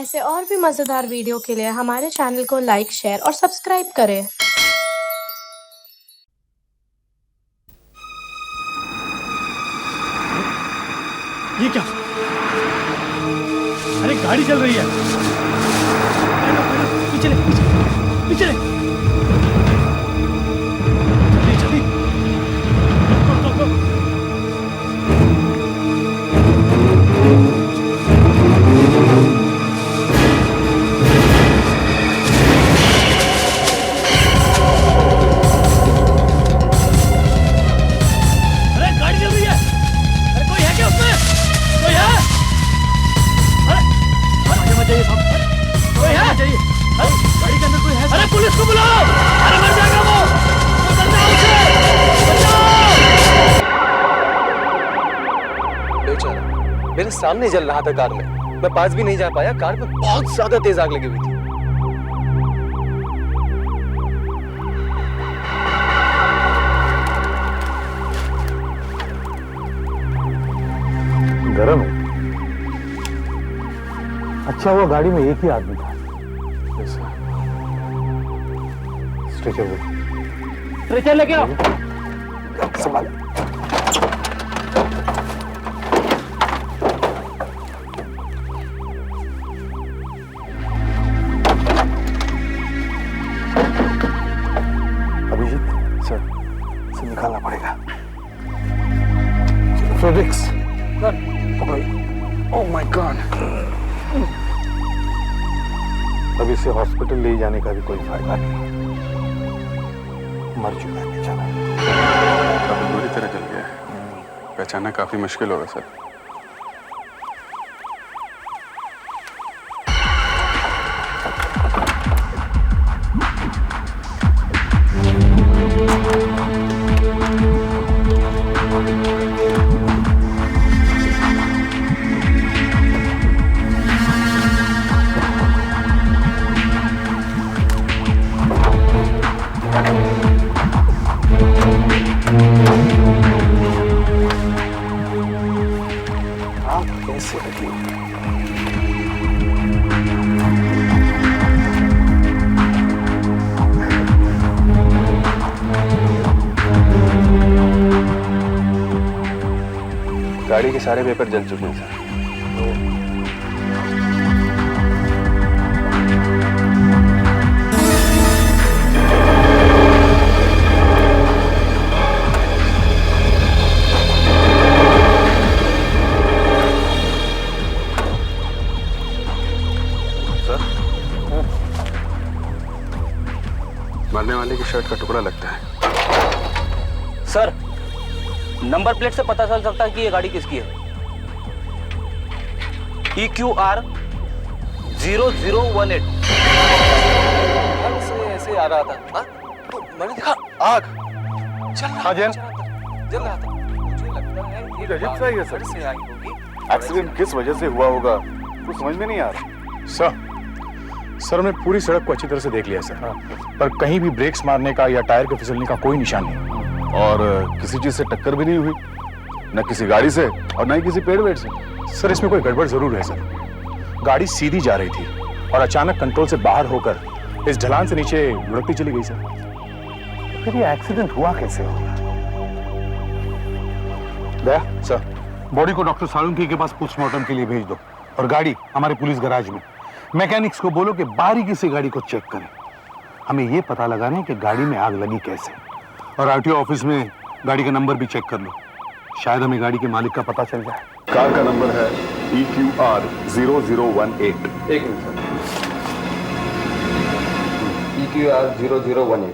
ऐसे और भी मज़ेदार वीडियो के लिए हमारे चैनल को लाइक, शेयर और सब्सक्राइब करें। ये क्या? अरे गाड़ी चल रही है। पीछे ले, पीछे ले। जल्दी जल्दी। go, go, go. अरे गाड़ी चल रही है। अरे कोई है क्या उसमें? कोई है? अरे चाहिए साहब। कोई है? चाहिए। अरे गाड़ी के अंदर कोई है? अरे पुलिस को बुलाओ। अरे मर जाएगा वो। बचाओ उसे। बचाओ। बेचारा मेरे सामने जल रहा था कार में। मैं पास भी नहीं जा पाया। कार में बहुत ज्यादा तेज आग लगी हुई थी। गरम है। अच्छा हुआ गाड़ी में एक ही आदमी था। स्ट्रेचर स्ट्रेचर लेके आओ। संभाल। अभिजीत सर से निकालना पड़ेगा। फ्रेडरिक्स सर पकड़ो। Oh my God. अब इसे हॉस्पिटल ले जाने का भी कोई फायदा नहीं। मर चुका है बेचारा। काफी बुरी तरह जल गया है। पहचानना काफी मुश्किल होगा सर। कैसे लगी? गाड़ी के सारे पेपर जल चुके हैं सर। मरने वाले की शर्ट का टुकड़ा लगता है। सर, नंबर प्लेट से पता चल सकता है कि ये गाड़ी किसकी है। EQR 0018। ऐसे आ रहा था। हाँ? तो मैंने देखा आग जल रहा था। मुझे लगता है ये गजब सा ही है सर। से आई होगी। एक्सीडेंट किस वजह से हुआ होगा कुछ समझ में नहीं आ रहा। सर हमने पूरी सड़क को अच्छी तरह से देख लिया सर। पर कहीं भी ब्रेक्स मारने का या टायर के फिसलने का कोई निशान नहीं। और किसी चीज से टक्कर भी नहीं हुई, न किसी गाड़ी से और न ही किसी पेड़ वेड़ से। सर इसमें कोई गड़बड़ जरूर है सर। गाड़ी सीधी जा रही थी और अचानक कंट्रोल से बाहर होकर इस ढलान से नीचे लुढ़कती चली गई सर। फिर ये एक्सीडेंट हुआ कैसे होगा? दया सर, बॉडी को डॉक्टर सालुंकी के पास पोस्टमार्टम के लिए भेज दो और गाड़ी हमारे पुलिस गैराज में। मैकेनिक्स को बोलो कि बारीकी से गाड़ी को चेक करें। हमें यह पता लगाना है कि गाड़ी में आग लगी कैसे। और आरटीओ ऑफिस में गाड़ी का नंबर भी चेक कर लो, शायद हमें गाड़ी के मालिक का पता चल जाए। कार का नंबर है EQR 0018। एक मिनट सर। EQR 0018।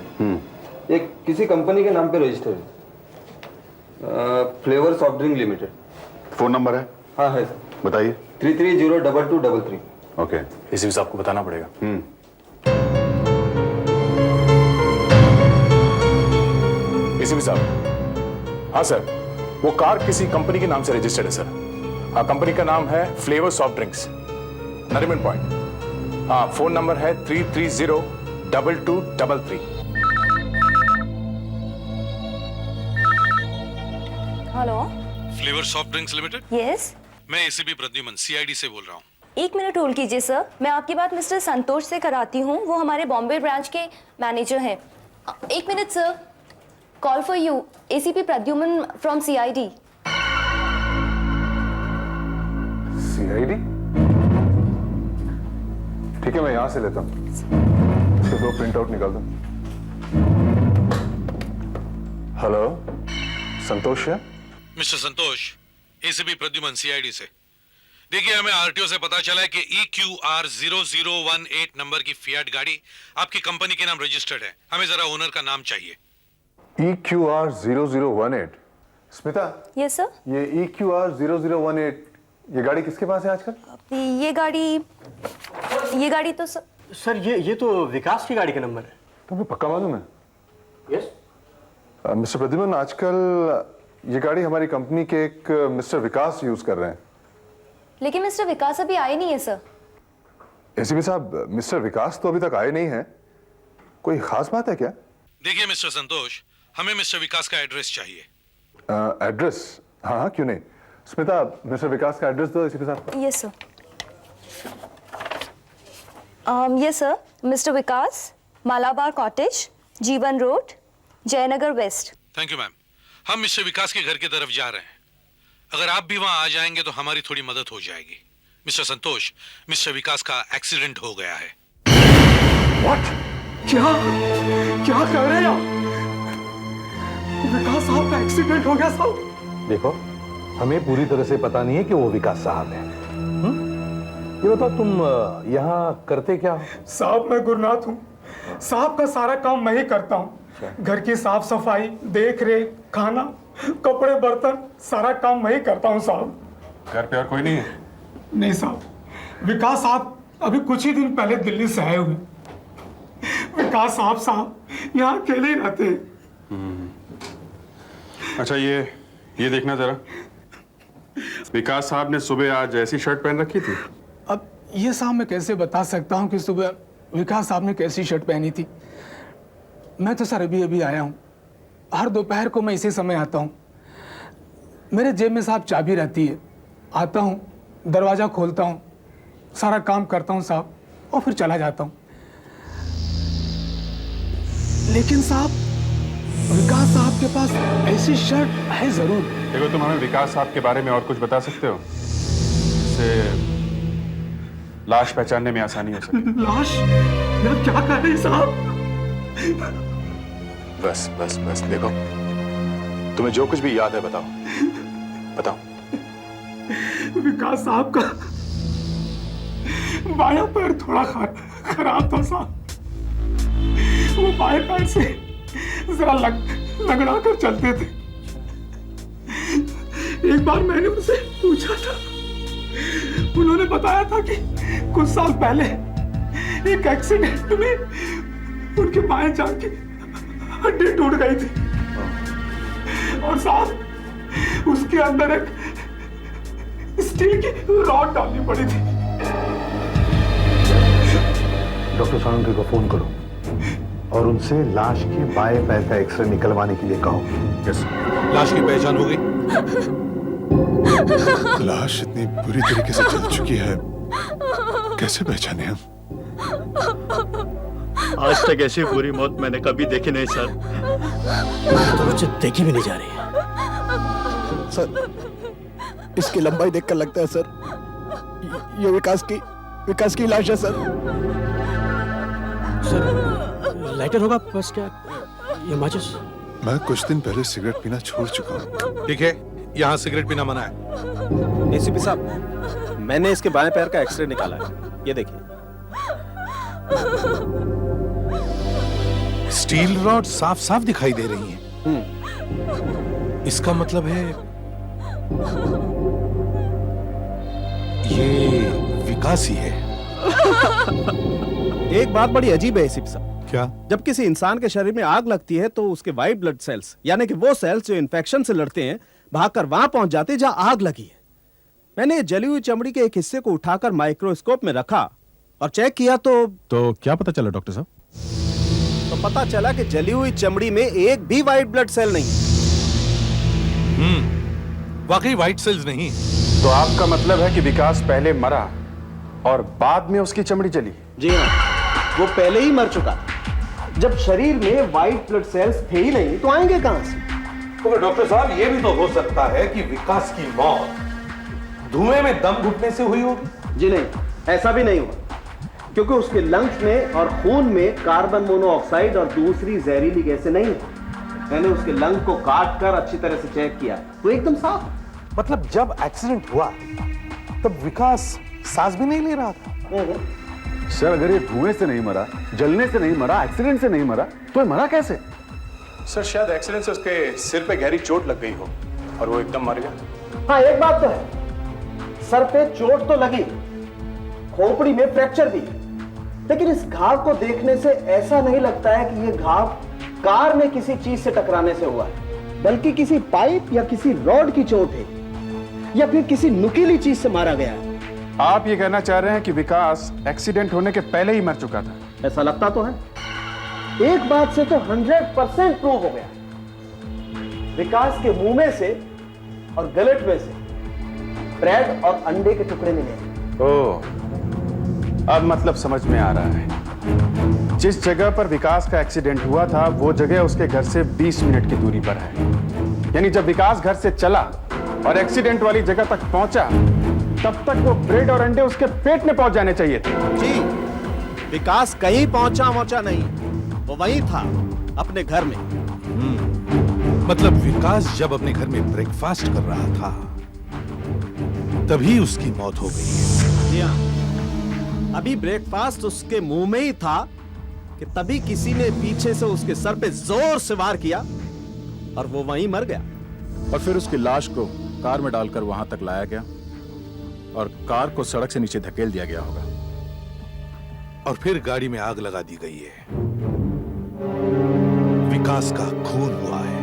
ये किसी कंपनी के नाम पे रजिस्टर है। Flavour soft drink limited. Phone number है? हाँ है सर। बताइए। 33022233। ओके। इसी भी आपको बताना पड़ेगा। इसी भी साहब। हाँ सर, वो कार किसी कंपनी के नाम से रजिस्टर्ड है सर। हाँ, कंपनी का नाम है flavour soft drinks, Nariman point. हाँ, फोन नंबर है 3302233। Hello, flavour soft drinks limited. Yes, मैं एसीपी प्रद्युमन CID से बोल रहा हूँ। एक मिनट होल्ड कीजिए सर, मैं आपकी बात मिस्टर संतोष से कराती हूँ, वो हमारे बॉम्बे ब्रांच के मैनेजर हैं। एक minute sir, call for you, ACP Pradyuman from CID. CID? ठीक है, मैं यहां से लेता हूं। इसके 2 प्रिंट आउट निकाल दो। हेलो, संतोष है? मिस्टर संतोष, एसीपी प्रद्युमन सीआईडी से। देखिए, हमें आरटीओ से पता चला है कि EQR 0018 नंबर की फियाट गाड़ी आपकी कंपनी के नाम रजिस्टर्ड है। हमें जरा ओनर का नाम चाहिए। EQR 0018? Smita, yes sir. ये EQR 0018 ये गाड़ी किसके पास है आजकल? ये गाड़ी तो सर ये तो विकास की गाड़ी का नंबर है। तुम्हें पक्का मालूम है? यस। मिस्टर प्रद्युमन, आजकल ये गाड़ी हमारी कंपनी के एक मिस्टर विकास यूज कर रहे हैं। लेकिन मिस्टर विकास अभी आए नहीं है सर। एसीपी साहब, मिस्टर विकास तो अभी तक आए नहीं हैं। कोई खास बात है क्या? देखिए मिस्टर संतोष, हमें मिस्टर विकास का एड्रेस चाहिए। एड्रेस? हाँ, क्यों नहीं। स्मिता, मिस्टर विकास का एड्रेस दो एसीपी साहब। Yes sir. Yes sir, mister Vikas, Malabar Cottage, Jeevan Road, Jayanagar West. Thank you ma'am. हम मिस्टर विकास के घर की तरफ जा रहे हैं। अगर आप भी वहां आ जाएंगे तो हमारी थोड़ी मदद हो जाएगी। मिस्टर संतोष, मिस्टर विकास का एक्सीडेंट हो गया है। What? क्या कर रहे हैं आप? विकास साहब का एक्सीडेंट हो गया साहब। देखो, हमें पूरी तरह से पता नहीं है कि वो विकास साहब हैं। ये बताओ, तुम यहाँ करते क्या हो? साहब, मैं गुरनाथ हूँ। साहब का सारा काम मैं ही करता हूँ। घर की साफ सफाई, देख रेख, खाना, कपड़े, बर्तन, सारा काम मैं ही करता हूँ साहब। घर पे और कोई नहीं है? नहीं साहब, विकास साहब अभी कुछ ही दिन पहले दिल्ली से आए हुए। विकास साहब यहाँ अकेले ही रहते हैं। अच्छा, ये देखना जरा। विकास साहब ने सुबह आज ऐसी शर्ट पहन रखी थी? अब ये साहब मैं कैसे बता सकता हूँ कि सुबह विकास साहब ने कैसी शर्ट पहनी थी। मैं तो सर अभी आया हूँ। हर दोपहर को मैं इसी समय आता हूँ। मेरे जेब में साहब चाबी रहती है। आता हूँ, दरवाज़ा खोलता हूँ, सारा काम करता हूँ साहब, और फिर चला जाता हूँ। लेकिन साहब, विकास साहब के पास ऐसी शर्ट है जरूर। देखो, तुम हमें विकास साहब के बारे में और कुछ बता सकते हो जिससे लाश पहचानने में आसानी हो सके? लाश? यार क्या कर रहे हैं साहब? बस देखो, तुम्हें जो कुछ भी याद है बताओ। विकास साहब का बायां पैर थोड़ा खराब था साहब। वो बाएं पैर से जरा लगड़ा कर चलते थे। एक बार मैंने उनसे पूछा था, उन्होंने बताया था कि कुछ साल पहले एक एक्सीडेंट में उनके बाएं जांघ की हड्डी टूट गई थी और साहब उसके अंदर एक स्टील की रॉड डालनी पड़ी थी। डॉक्टर सालुंके को फोन करो और उनसे लाश के बाएं पैर का एक्सरे निकलवाने के लिए कहो। यस। लाश की पहचान हो गई? लाश इतनी बुरी तरीके से जल चुकी है, कैसे पहचाने हम? आज तक ऐसी बुरी मौत मैंने कभी देखी नहीं सर। तो मुझे देखी भी नहीं जा रही है। सर, इसकी लंबाई देखकर लगता है सर ये विकास की लाश है सर। सर, लाइटर होगा बस? क्या ये माचिस? मैं कुछ दिन पहले सिगरेट पीना छोड़ चुका हूँ। ठीक है, यहाँ सिगरेट पीना मना है। एसीपी साहब, मैंने इसके बाएं पैर का एक्सरे निकाला है, ये देखिए। स्टील रॉड साफ साफ दिखाई दे रही हैं। इसका मतलब है ये विकास ही है। एक बात बड़ी अजीब है एसीपी साहब। क्या? जब किसी इंसान के शरीर में आग लगती है तो उसके व्हाइट ब्लड सेल्स, यानी कि वो सेल्स जो इन्फेक्शन से लड़ते हैं, भागकर वहां पहुंच जाते हैं जहां आग लगी है। मैंने जली हुई चमड़ी के एक हिस्से को उठाकर माइक्रोस्कोप में रखा और चेक किया तो क्या पता चला डॉक्टर साहब? तो पता चला कि जली हुई चमड़ी में एक भी व्हाइट ब्लड सेल नहीं। वाकई व्हाइट सेल्स नहीं। तो आपका मतलब है कि विकास पहले मरा और बाद में उसकी चमड़ी जली? जी हाँ, वो पहले ही मर चुका था। जब शरीर में व्हाइट ब्लड सेल्स थे ही नहीं तो आएंगे कहां से? तो डॉक्टर साहब ये भी तो हो सकता है कि विकास की मौत धुएं में दम घुटने से हुई होगी। जी नहीं, ऐसा भी नहीं हुआ, क्योंकि उसके लंग्स में और खून में कार्बन मोनोऑक्साइड और दूसरी जहरीली गैसें नहीं है। मैंने उसके लंग को काट कर अच्छी तरह से चेक किया, वो एकदम साफ है। मतलब जब एक्सीडेंट हुआ तब विकास सांस भी नहीं ले रहा था। सर अगर ये धुएं से नहीं मरा, जलने से नहीं मरा, एक्सीडेंट से नहीं मरा, तो ये मरा कैसे? सर शायद एक्सीडेंट से उसके सिर पे गहरी चोट लग गई हो और वो एकदम मर गया। हाँ, एक बात तो है, सर पे चोट तो लगी, खोपड़ी में फ्रैक्चर भी, लेकिन इस घाव को देखने से ऐसा नहीं लगता है कि यह घाव कार में किसी चीज से टकराने से हुआ है, बल्कि किसी पाइप या किसी रॉड की चोट है, या फिर किसी नुकीली चीज से मारा गया है। आप ये कहना चाह रहे हैं कि विकास एक्सीडेंट होने के पहले ही मर चुका था? ऐसा लगता तो है। एक बात से तो 100% प्रूव हो गया, विकास के मुंह में से और गलट में से ब्रेड और अंडे के टुकड़े मिले। ओह, अब मतलब समझ में आ रहा है। जिस जगह पर विकास का एक्सीडेंट हुआ था वो जगह उसके घर से 20 मिनट की दूरी पर है। यानी जब विकास घर से चला और एक्सीडेंट वाली जगह तक पहुंचा तब तक वो ब्रेड और अंडे उसके पेट में पहुंच जाने चाहिए थे। जी, विकास कहीं पहुंचा नहीं, वो वहीं था, अपने घर में। मतलब विकास जब अपने घर में ब्रेकफास्ट कर रहा था तभी उसकी मौत हो गई है। जी हाँ, अभी ब्रेकफास्ट उसके मुंह में ही था कि तभी किसी ने पीछे से उसके सर पे जोर से वार किया और वो वहीं मर गया। और फिर उसकी लाश को कार में डालकर वहां तक लाया गया और कार को सड़क से नीचे धकेल दिया गया होगा और फिर गाड़ी में आग लगा दी गई है। विकास का खून हुआ है।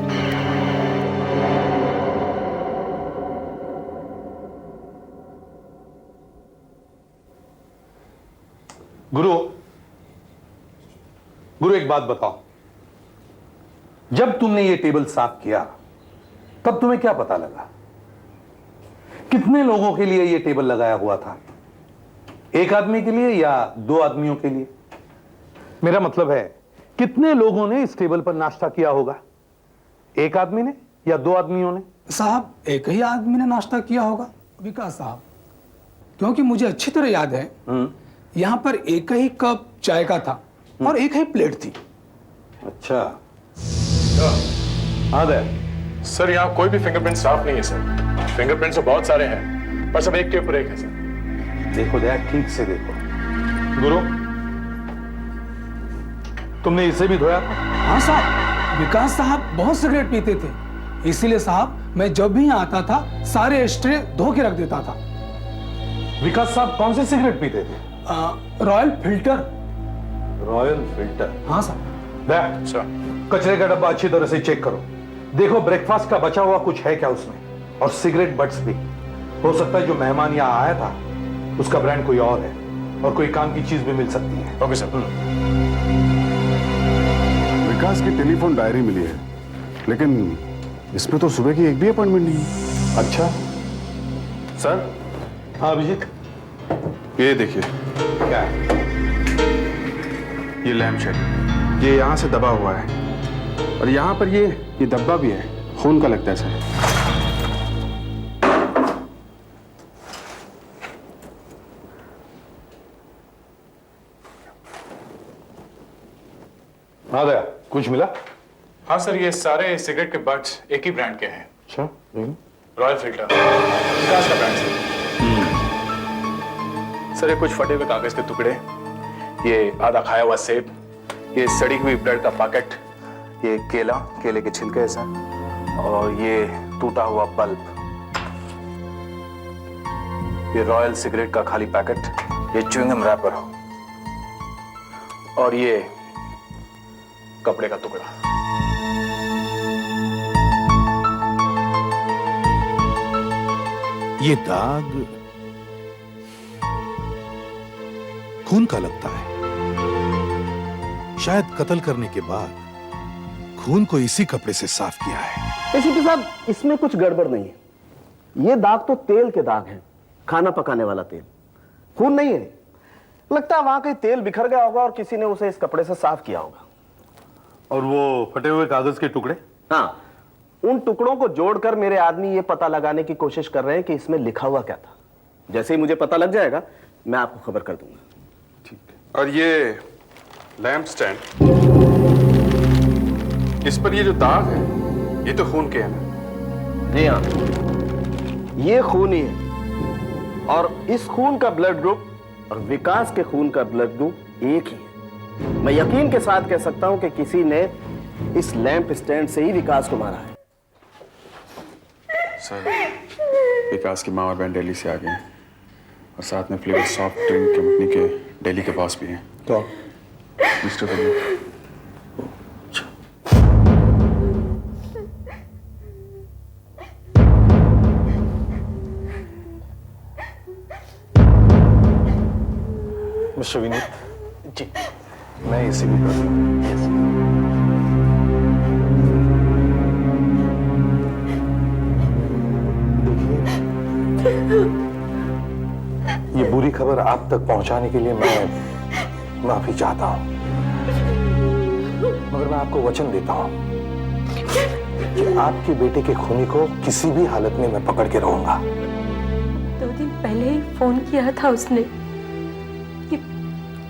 गुरु एक बात बताओ, जब तुमने ये टेबल साफ किया तब तुम्हें क्या पता लगा? कितने लोगों के लिए ये टेबल लगाया हुआ था? एक आदमी के लिए या 2 आदमियों के लिए? मेरा मतलब है कितने लोगों ने इस टेबल पर नाश्ता किया होगा? एक आदमी ने या 2 आदमियों ने? साहब, एक ही आदमी ने नाश्ता किया होगा, विकास साहब, क्योंकि मुझे अच्छी तरह याद है यहां पर एक ही कप चाय का था और एक ही प्लेट थी। अच्छा, हाँ दे। सर यहाँ कोई भी फिंगरप्रिंट साफ नहीं है सर। फिंगरप्रिंट तो बहुत सारे हैं पर सब एक के ऊपर एक है सर। देखो दया, ठीक से देखो। गुरु, तुमने इसे भी धोया? हाँ साहब, विकास साहब बहुत सिगरेट पीते थे, इसीलिए साहब मैं जब भी यहाँ आता था सारे स्ट्रे धो के रख देता था। विकास साहब कौन से सिगरेट पीते थे? Royal filter. Royal filter? हाँ साहब। दया, कचरे का डब्बा अच्छी तरह से चेक करो, देखो ब्रेकफास्ट का बचा हुआ कुछ है क्या उसमें, और सिगरेट बट्स भी। हो सकता है जो मेहमान यहाँ आया था उसका ब्रांड कोई और है और कोई काम की चीज भी मिल सकती है। Okay sir. विकास की टेलीफोन डायरी मिली है, लेकिन इसमें तो सुबह की एक भी अपॉइंटमेंट नहीं है। अच्छा सर। हाँ अभिजीत, ये देखिए, क्या है? ये लैम्प शेड, ये यहाँ से दबा हुआ है और यहाँ पर ये धब्बा भी है, खून का लगता है सर। हाँ दया, कुछ मिला? हाँ सर, ये सारे सिगरेट के बट्स एक ही ब्रांड के हैं। अच्छा, रॉयल फिल्टर विकास का ब्रांड सर। सर ये कुछ फटे हुए कागज के टुकड़े, ये आधा खाया हुआ सेब, ये सड़ी हुई ब्रेड का पैकेट, ये केले के छिलके है सर, और ये टूटा हुआ बल्ब, ये रॉयल सिगरेट का खाली पैकेट, ये च्युइंगम रैपर, और ये कपड़े का टुकड़ा। ये दाग खून का लगता है। शायद कत्ल करने के बाद खून को इसी कपड़े से साफ किया है। एसीपी साहब, इसमें कुछ गड़बड़ नहीं है। ये दाग तो तेल के दाग हैं, खाना पकाने वाला तेल। खून नहीं है, लगता है वहां कहीं तेल बिखर गया होगा और किसी ने उसे इस कपड़े से साफ किया होगा। और वो फटे हुए कागज के टुकड़े? हाँ, उन टुकड़ों को जोड़कर मेरे आदमी ये पता लगाने की कोशिश कर रहे हैं कि इसमें लिखा हुआ क्या था। जैसे ही मुझे पता लग जाएगा मैं आपको खबर कर दूंगा। ठीक है। और ये लैंप स्टैंड, इस पर ये जो दाग है ये तो खून के हैं ना? जी हाँ, ये खून ही है और इस खून का ब्लड ग्रुप और विकास के खून का ब्लड ग्रुप एक ही है। मैं यकीन के साथ कह सकता हूं कि किसी ने इस लैंप स्टैंड से ही विकास को मारा है। सर, विकास की माँ और बहन दिल्ली से आ गए हैं और साथ में फ्लेवर सॉफ्ट ड्रिंक कंपनी के दिल्ली के बॉस भी हैं। तो मिस्टर दिल्ली, मिस्टर विनीत जी, मैं एसीपी प्रद्युम्न। ये बुरी खबर आप तक पहुंचाने के लिए मैं माफी चाहता हूं, मगर मैं आपको वचन देता हूं कि आपके बेटे के खूनी को किसी भी हालत में मैं पकड़ के रहूंगा। 2 दिन पहले ही फोन किया था उसने कि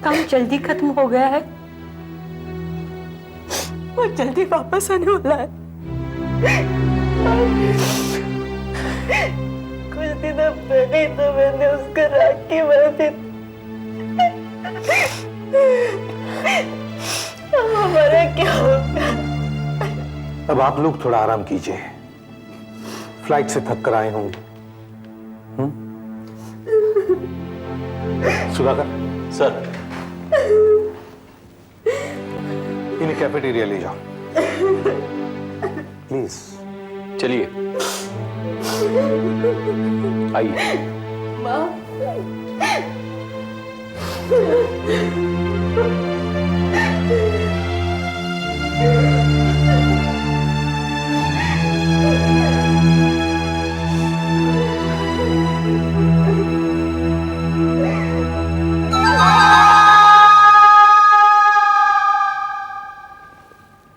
काम जल्दी खत्म हो गया है और जल्दी वापस आने वाला है। कुछ दिनों पहले तो मैंने उसको राखी बांधी, हमारा क्या होगा? अब आप लोग थोड़ा आराम कीजिए, फ्लाइट से थक कर आए होंगे। सुधाकर सर, इन्हें कैफेटेरिया ले जाओ प्लीज। चलिए आइए।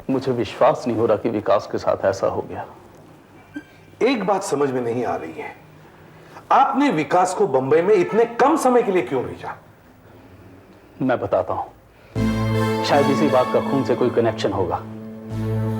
मुझे विश्वास नहीं हो रहा कि विकास के साथ ऐसा हो गया। एक बात समझ में नहीं आ रही है, आपने विकास को बंबई में इतने कम समय के लिए क्यों भेजा? मैं बताता हूं, शायद इसी बात का खून से कोई कनेक्शन होगा।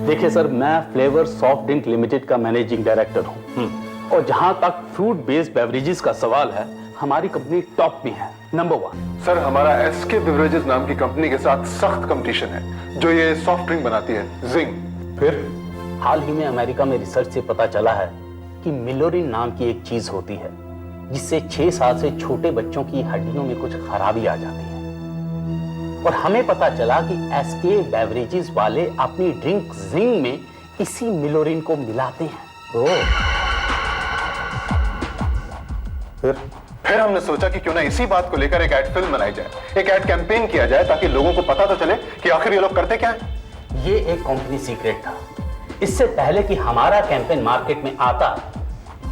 देखिए सर, मैं फ्लेवर सॉफ्ट ड्रिंक लिमिटेड का मैनेजिंग डायरेक्टर हूं और जहां तक फ्रूट बेस्ड बेवरेजेस का सवाल है, हमारी कंपनी टॉप में है, नंबर 1। सर, हमारा एसके बेवरेजेस नाम की कंपनी के साथ सख्त कंपटीशन है जो ये सॉफ्ट ड्रिंक बनाती है, जिंग। फिर हाल ही में अमेरिका में रिसर्च से पता चला है कि मिलोरिन नाम की एक चीज होती है जिससे 6 साल से छोटे बच्चों की हड्डियों में कुछ खराबी आ जाती है। और हमें पता चला कि एसके बेवरेजेस वाले अपनी ड्रिंक जिंग में इसी मिलोरिन को मिलाते हैं। फिर हमने सोचा कि क्यों ना इसी बात को लेकर एक एड फिल्म बनाई जाए, एक एड कैंपेन किया जाए ताकि लोगों को पता तो चले कि आखिर ये लोग करते क्या हैं। ये एक कंपनी सीक्रेट था। इससे पहले कि हमारा कैंपेन मार्केट में आता,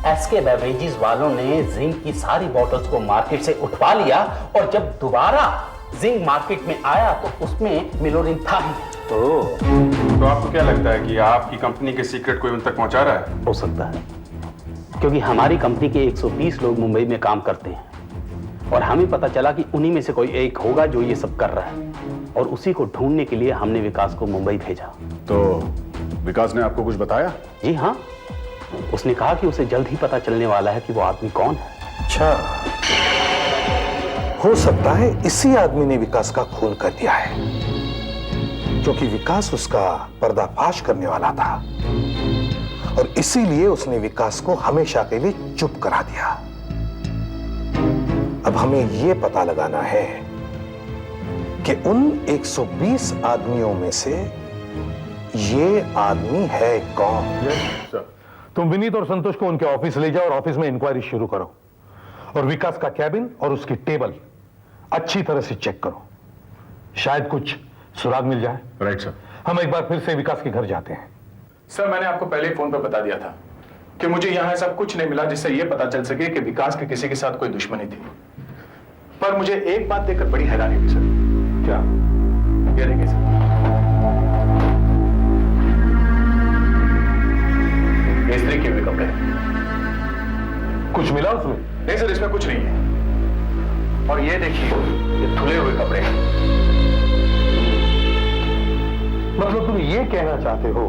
एसके बेवरेजेस वालों ने जिंक की सारी बॉटल्स को मार्केट से उठवा लिया और जब दोबारा जिंक मार्केट में आया तो उसमें मिलोरिन था ही। तो आपको क्या लगता है कि आपकी कंपनी के सीक्रेट कोई उन तक पहुंचा रहा है? हो सकता है, क्योंकि हमारी कंपनी के 120 लोग मुंबई में काम करते हैं और हमें पता चला कि उन्हीं में से कोई एक होगा जो ये सब कर रहा है और उसी को ढूंढने के लिए हमने विकास को मुंबई भेजा। तो विकास ने आपको कुछ बताया? जी हाँ, उसने कहा कि उसे जल्द ही पता चलने वाला है कि वो आदमी कौन है। अच्छा, हो सकता है इसी आदमी ने विकास का खून कर दिया है, क्योंकि विकास उसका पर्दाफाश करने वाला था और इसीलिए उसने विकास को हमेशा के लिए चुप करा दिया। अब हमें यह पता लगाना है कि उन 120 आदमियों में से ये आदमी है कौन। तुम विनीत और संतोष को उनके ऑफिस ले जाओ और ऑफिस में इंक्वायरी शुरू करो और विकास का कैबिन और उसकी टेबल अच्छी तरह से चेक करो, शायद कुछ सुराग मिल जाए। Right sir. हम एक बार फिर से विकास के घर जाते हैं। सर, मैंने आपको पहले ही फोन पर बता दिया था कि मुझे यहां ऐसा कुछ नहीं मिला जिससे यह पता चल सके कि विकास के किसी के साथ कोई दुश्मनी थी। पर मुझे एक बात देखकर बड़ी हैरानी हुई सर। क्या? ये देखिए सर, इस्त्री किए हुए कपड़े। कुछ मिला उसमें? नहीं सर, इसमें कुछ नहीं है। और ये देखिए, ये धुले हुए कपड़े। मतलब तुम ये कहना चाहते हो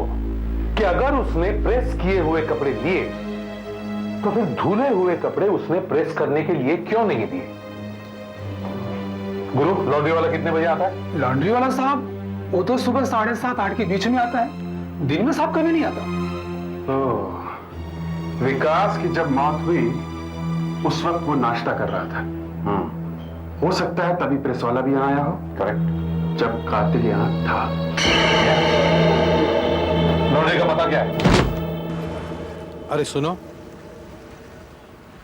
कि अगर उसने प्रेस किए हुए कपड़े लिए तो फिर धुले हुए कपड़े उसने प्रेस करने के लिए क्यों नहीं दिए? गुरु, लॉन्ड्री वाला कितने बजे आता है? लॉन्ड्री वाला साहब वो तो सुबह 7:30-8 के बीच में आता है, दिन में साहब कभी नहीं आता। तो विकास की जब मौत हुई उस वक्त वो नाश्ता कर रहा था। हो सकता है तभी प्रेस वाला भी यहाँ आया हो। करेक्ट, जब कातिल यहाँ था। लॉन्ड्री का पता क्या है? अरे सुनो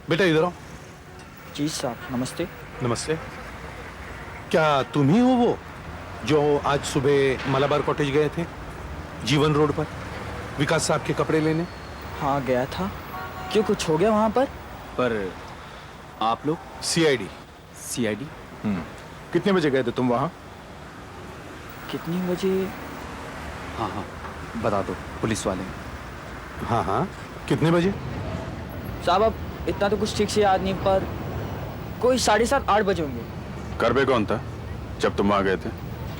बेटा, इधर आओ। जी साहब, नमस्ते। नमस्ते। क्या तुम ही हो वो जो आज सुबह मलाबार कॉटेज गए थे, जीवन रोड पर, विकास साहब के कपड़े लेने? हाँ गया था। क्यों, कुछ हो गया वहां पर? आप लोग? सीआईडी। सीआईडी? कितने बजे गए थे तुम वहां? कितनी बजे? हाँ हाँ बता दो, पुलिस वाले। हाँ हाँ, कितने बजे? साहब अब इतना तो कुछ ठीक से याद नहीं, पर कोई 7:30-8 बजे होंगे। घर पे कौन था जब तुम वहां गए थे?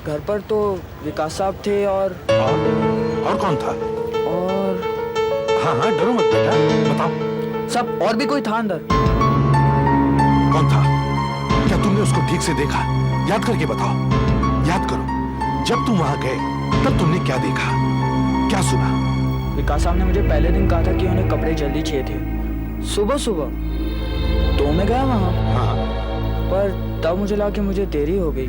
घर पर तो विकास साहब थे और कौन था? और हाँ हाँ, डरो मत बेटा, बताओ। सब और भी कोई था अंदर। कौन था? क्या तुमने उसको ठीक से देखा? याद करके बताओ, याद करो। जब तुम वहां गए तब तुमने क्या देखा, क्या सुना? विकास साहब ने मुझे पहले दिन कहा था कि उन्हें कपड़े जल्दी चाहिए थे, सुबह सुबह। तो मैं गया वहां। हाँ। पर तब मुझे लगा कि मुझे देरी हो गई।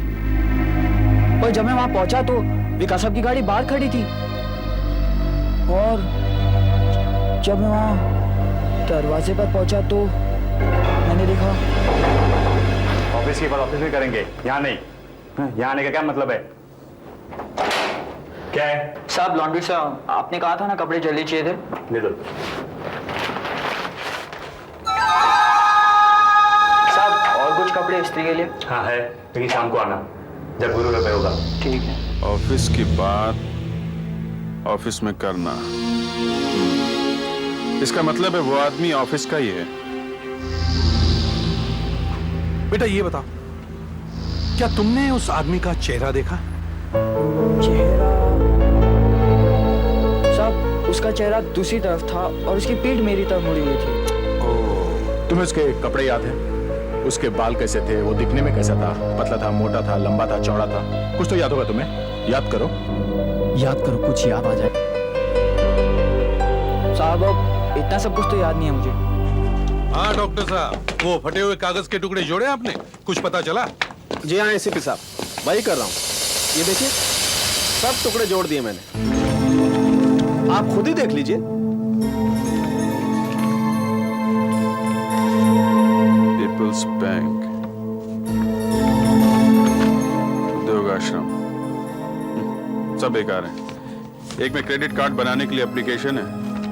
पर जब मैं वहां पहुंचा तो विकास साहब की गाड़ी बाहर खड़ी थी, और जब मैं वहां दरवाजे पर पहुंचा तो मैंने देखा। ऑफिस की बात ऑफिस में करेंगे, यहाँ नहीं। यहाँ आने का क्या मतलब है? क्या है? साहब लॉन्ड्री से आपने कहा था ना कपड़े जल्दी चाहिए थे। ले दो। साहब और कुछ कपड़े इस्त्री के लिए? हाँ है, लेकिन शाम को आना जब गुरु रुपए होगा। ठीक है। ऑफिस की बात ऑफिस में करना। इसका मतलब है वो आदमी ऑफिस का ही है। बेटा ये बताओ, क्या तुमने उस आदमी का चेहरा देखा? चेहरा? साहब उसका चेहरा दूसरी तरफ था और उसकी पीठ मेरी तरफ मुड़ी हुई थी। तुम्हें उसके कपड़े याद है? उसके बाल कैसे थे? वो दिखने में कैसा था? पतला था, मोटा था, लंबा था, चौड़ा था? कुछ तो याद होगा तुम्हें, याद करो। याद करो, कुछ याद आ जाए। साहब अब इतना सब कुछ तो याद नहीं है मुझे। हाँ डॉक्टर साहब, वो फटे हुए कागज के टुकड़े जोड़े आपने? कुछ पता चला? जी हाँ एसीपी साहब, वही कर रहा हूँ। ये देखिए, सब टुकड़े जोड़ दिए मैंने, आप खुद ही देख लीजिए। पीपल्स बैंक, उद्योग आश्रम, सब बेकार है। एक में क्रेडिट कार्ड बनाने के लिए एप्लीकेशन है,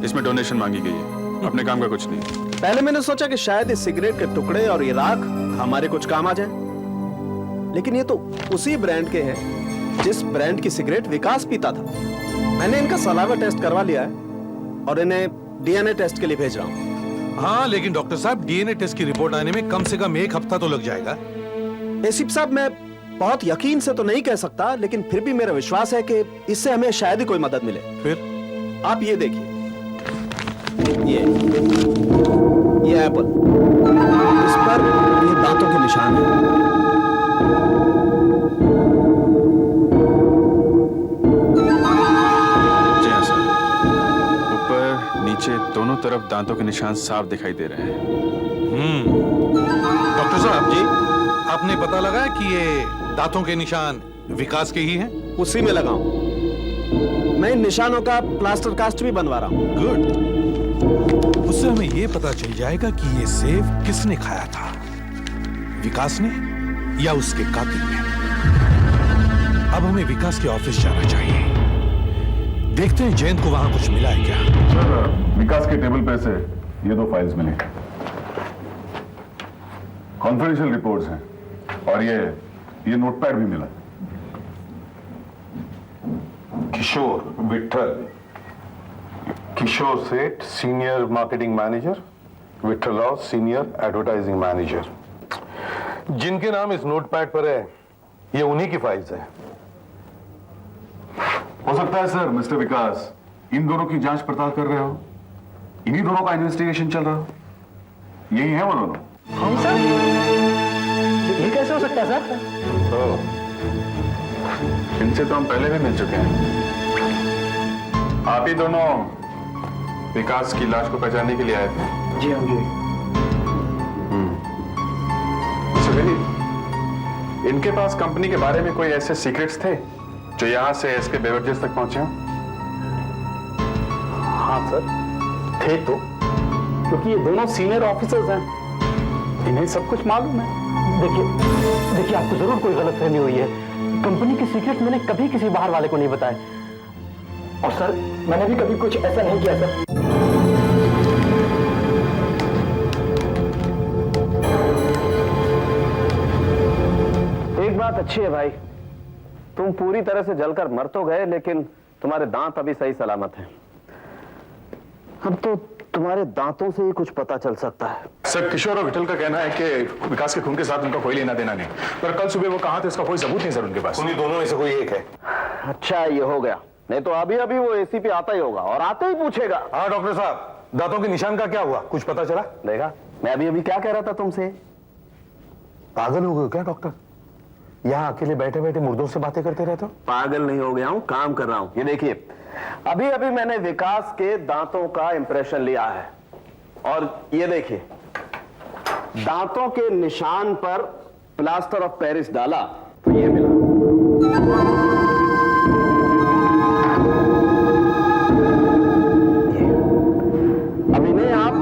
इसमें डोनेशन मांगी गई है, अपने काम का कुछ नहीं। पहले मैंने सोचा कि शायद इस सिगरेट के टुकड़े और ये राख हमारे कुछ काम आ जाए, लेकिन ये तो उसी ब्रांड के हैं जिस ब्रांड की सिगरेट विकास पीता था। मैंने इनका सलावा टेस्ट करवा लिया है और इन्हें डीएनए टेस्ट के लिए भेज रहा हूं। हाँ लेकिन डॉक्टर साहब, डीएनए टेस्ट की रिपोर्ट आने में कम से कम 1 हफ्ता तो लग जाएगा। एसीपी साहब, मैं बहुत यकीन से तो नहीं कह सकता, लेकिन फिर भी मेरा विश्वास है कि इससे हमें शायद ही कोई मदद मिले। फिर? आप ये देखिए, ये एप्पल, इस पर ये दांतों के निशान हैं। जी हाँ सर, ऊपर नीचे दोनों तरफ दांतों के निशान साफ दिखाई दे रहे हैं। डॉक्टर साहब जी, आपने पता लगा कि ये दांतों के निशान विकास के ही हैं? उसी में लगाऊं। मैं इन निशानों का प्लास्टर कास्ट भी बनवा रहा हूं। गुड। उससे हमें ये पता चल जाएगा कि ये सेब किसने खाया था, विकास ने या उसके कातिल ने। अब हमें विकास के ऑफिस जाना चाहिए, देखते हैं जयंत को वहां कुछ मिला है क्या। सर, विकास के टेबल पे से ये 2 फाइल्स मिली, कॉन्फिडेंशियल रिपोर्ट्स हैं। और ये नोटपैड भी मिला। किशोर विठल, किशोर सेठ senior marketing manager, Vithalrao senior advertising manager. जिनके नाम इस नोटपैड पर है ये उन्हीं की फाइल्स है। हो सकता है सर मिस्टर विकास इन दोनों की जांच पड़ताल कर रहे हो, इन्हीं दोनों का इन्वेस्टिगेशन चल रहा हो। यही है वो दोनों। हम सर, ये कैसे हो सकता है सर? तो इनसे तो हम पहले भी मिल चुके हैं। आप ही दोनों विकास की लाश को पहचानने के लिए आए थे। जी हाँ जी। इनके पास कंपनी के बारे में कोई ऐसे सीक्रेट्स थे जो यहां से एसके बेवरेजेस तक पहुंचे हो? हाँ सर, थे तो, क्योंकि ये दोनों सीनियर ऑफिसर्स हैं, इन्हें सब कुछ मालूम है। देखिए आपको जरूर कोई गलतफहमी हुई है। कंपनी के सीक्रेट मैंने कभी किसी बाहर वाले को नहीं बताए। और सर मैंने भी कभी कुछ ऐसा नहीं किया सर। एक बात अच्छी है भाई, तुम पूरी तरह से जलकर मर तो गए, लेकिन तुम्हारे दांत अभी सही सलामत हैं। अब तो तुम्हारे दांतों से ही कुछ पता चल सकता है। सर, किशोर और विठल का कहना है कि विकास के खून के साथ उनका कोई लेना देना नहीं, पर कल सुबह वो कहाँ थे इसका कोई सबूत नहीं सर उनके पास। उन्हीं दोनों में से कोई एक है। अच्छा ये हो गया, नहीं तो अभी अभी वो एसीपी आता ही होगा और आते ही पूछेगा। हाँ डॉक्टर साहब, दांतों के निशान का क्या हुआ, कुछ पता चला? देखा, मैं अभी अभी क्या कह रहा था तुमसे। पागल हो गए क्या डॉक्टर? यहाँ अकेले बैठे बैठे मुर्दों से बातें करते रहते हो? पागल नहीं हो गया हूं, काम कर रहा हूं। ये देखिए, अभी अभी मैंने विकास के दांतों का इंप्रेशन लिया है और ये देखिए, दांतों के निशान पर प्लास्टर ऑफ पेरिस डाला तो ये मिला। अब इन्हें आप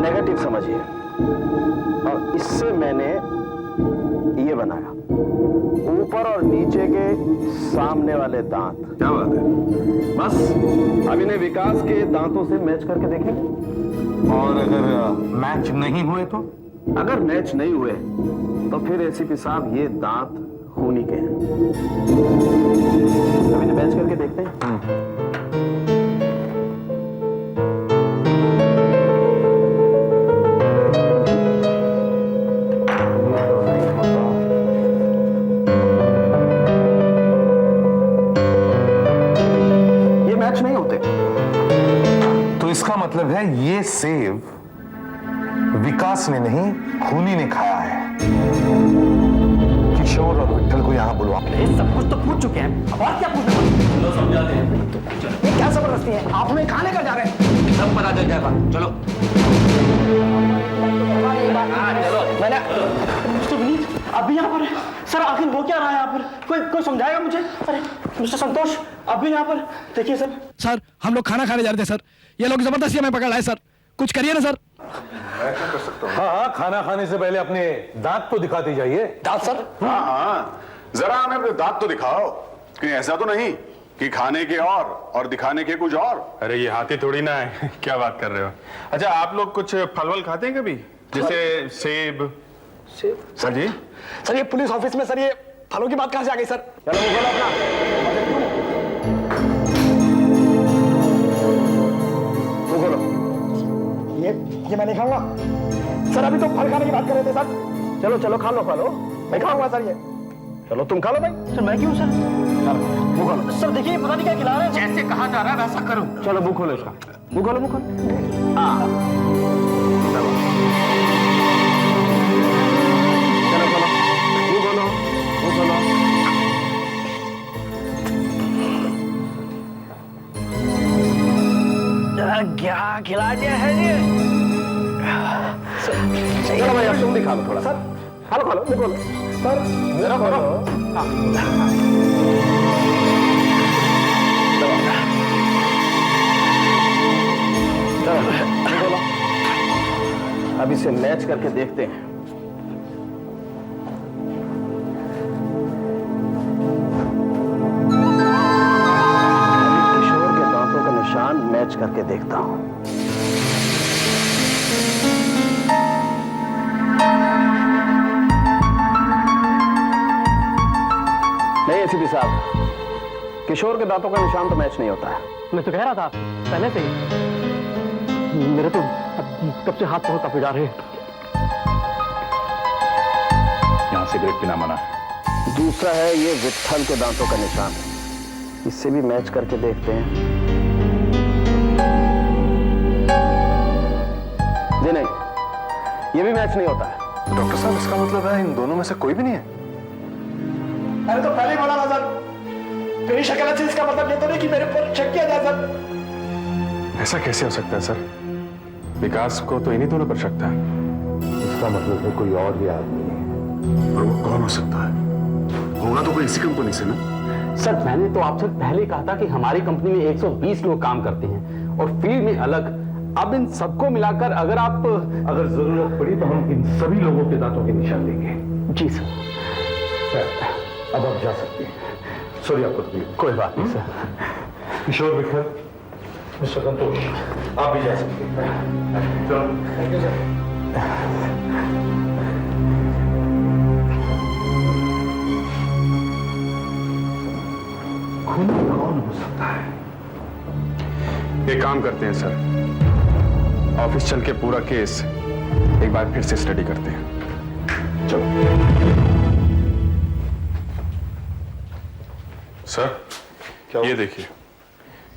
नेगेटिव समझिए और इससे मैंने ये बनाया, ऊपर और नीचे के सामने वाले दांत। क्या बात है? बस अब इन्हें विकास के दांतों से मैच करके देखेंगे। और अगर मैच नहीं हुए तो? अगर मैच नहीं हुए तो फिर एसीपी साहब ये दांत खूनी के हैं। अब इन्हें मैच करके देखते हैं। नहीं होते तो इसका मतलब है ये सेब विकास ने नहीं, खूनी ने खाया है। किशोर और विठल को यहां बुलवा। सब कुछ तो पूछ चुके हैं, अब और क्या पूछना? लो समझाते हैं। ये क्या जबरदस्ती है? आप हमें कहां लेकर जा रहे हैं? सब पता चल जाएगा, चलो। मैंने मिस्टर विनीत अभी यहाँ पर है सर। आखिर वो क्या रहा है यहाँ पर? कोई समझाएगा मुझे? अरे मिस्टर संतोष अभी यहाँ पर देखिए सर। सर हम लोग खाना खाने जा रहे थे सर, ये लोग जबरदस्ती हमें पकड़ लाए सर, कुछ करिए ना सर। मैं क्या कर सकता हूँ? हाँ, खाना खाने से पहले अपने दांत तो दिखाते जाइए। दांत सर? हाँ, जरा हमें अपने दांत तो दिखाओ। कहीं ऐसा तो नहीं कि खाने के और दिखाने के कुछ और? अरे ये हाथी थोड़ी ना है। क्या बात कर रहे हो? अच्छा, आप लोग कुछ फल खाते हैं कभी, जैसे सेब? सर जी, सर ये पुलिस ऑफिस में सर ये फलों की बात कहां से आ गई सर? चलो वो खोलो अपना, वो खोलो। ये मैं नहीं खाऊंगा सर, अभी तो फल खाने की बात कर रहे थे सर। चलो चलो खा लो मैं खाऊंगा सर ये। चलो तुम खा लो भाई। सर मैं क्यों सर? मुंह खोलो। सर देखिए पता नहीं क्या खिला रहे हैं। जैसे कहा जा रहा है वैसा करो। चलो मुंह खोलो इसका, मुंह खोलो, मुंह खोलो। हाँ चलो चलो खोलो, मुंह खोलो, मुंह खोलो। क्या खिला दिया है ये? चलो भाई अब तुम भी खा लो थोड़ा। सर खा लो मुंह खोलो सर, मेरा खोलो। अब इसे मैच करके देखते हैं। किशोर के दांतों का निशान मैच करके देखता हूं। एसीपी साहब, किशोर के दांतों का निशान तो मैच नहीं होता है। मैं तो कह रहा था पहले से ही, मेरे तो कब से हाथ पांव कांपे जा रहे हैं। यहाँ सिगरेट पीना मना है। दूसरा है ये विट्ठल के दांतों का निशान, इससे भी मैच करके देखते हैं। जी नहीं, ये भी मैच नहीं होता है। डॉक्टर साहब, इसका मतलब है इन दोनों में से कोई भी नहीं है? मैंने तो पहले ही बोला था सर, तेरी शक्ल से इसका मतलब ये तो नहीं कि मेरे पर शक किया जाए सर। ऐसा कैसे हो सकता है सर? विकास को तो इन्हीं दोनों पर शक था। इसका मतलब है कोई और भी आदमी है। और वो कौन हो सकता है? होगा तो कोई इसी कंपनी से ना? सर, मैंने तो आपसे पहले ही कहा था कि हमारी कंपनी में 120 लोग काम करते हैं और फील्ड में अलग। अब इन सबको मिलाकर अगर जरूरत पड़ी तो हम इन सभी लोगों के दांतों के निशान लेंगे। जी सर। अब आप जा सकते हैं। सॉरी आपको तकलीफ। कोई बात नहीं सर। किशोर, विठल, मिस्टर संतोष, आप भी जा सकते हैं। चलो। Thank you sir. खून कौन हो सकता है? एक काम करते हैं सर, ऑफिस चल के पूरा केस एक बार फिर से स्टडी करते हैं। चलो। सर, ये देखिए,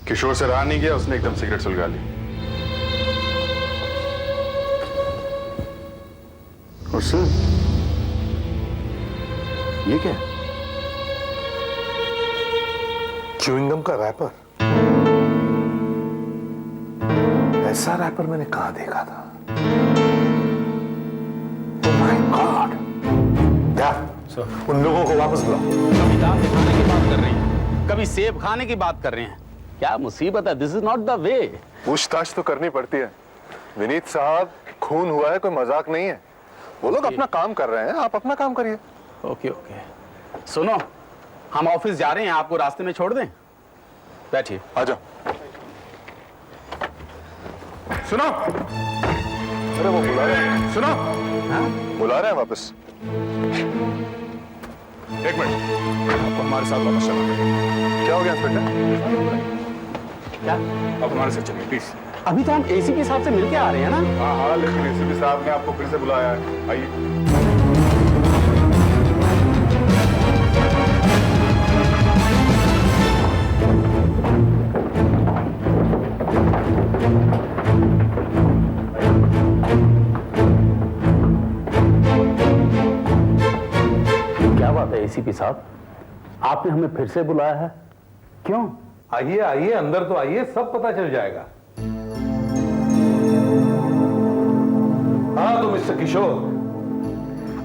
किशोर से रहा नहीं गया, उसने एकदम सिगरेट सुलगा ली। और सर, ये क्या है? च्युइंगम का रैपर। ऐसा रैपर मैंने कहां देखा था? Oh my God! उन लोगों को वापस बुलाओ। कभी दांत दिखाने की बात कर रही हैं, कभी सेब खाने की बात कर रहे हैं। क्या मुसीबत है? This is not the way. पूछताछ तो करनी पड़ती है विनीत साहब, खून हुआ है, कोई मजाक नहीं है। वो लोग अपना काम कर रहे हैं, आप अपना काम करिए। Okay okay. सुनो, हम ऑफिस जा रहे हैं, आपको रास्ते में छोड़ दें? बैठिए। आ जाओ। सुनो, अरे वो बुला रहे हैं। सुनो, बुला रहे हैं वापस। एक मिनट, आपको हमारे साथ वापस चलना है। क्या हो गया इंस्पेक्टर? क्या? आप हमारे साथ चलिए प्लीज। अभी तो हम एसीपी साहब से मिलके आ रहे हैं ना। हाँ, लेकिन एसीपी साहब ने आपको फिर से बुलाया है, आइए। क्या बात है एसीपी साहब, आपने हमें फिर से बुलाया है? क्यों? आइए आइए, अंदर तो आइए, सब पता चल जाएगा। हाँ तो मिस्टर किशोर,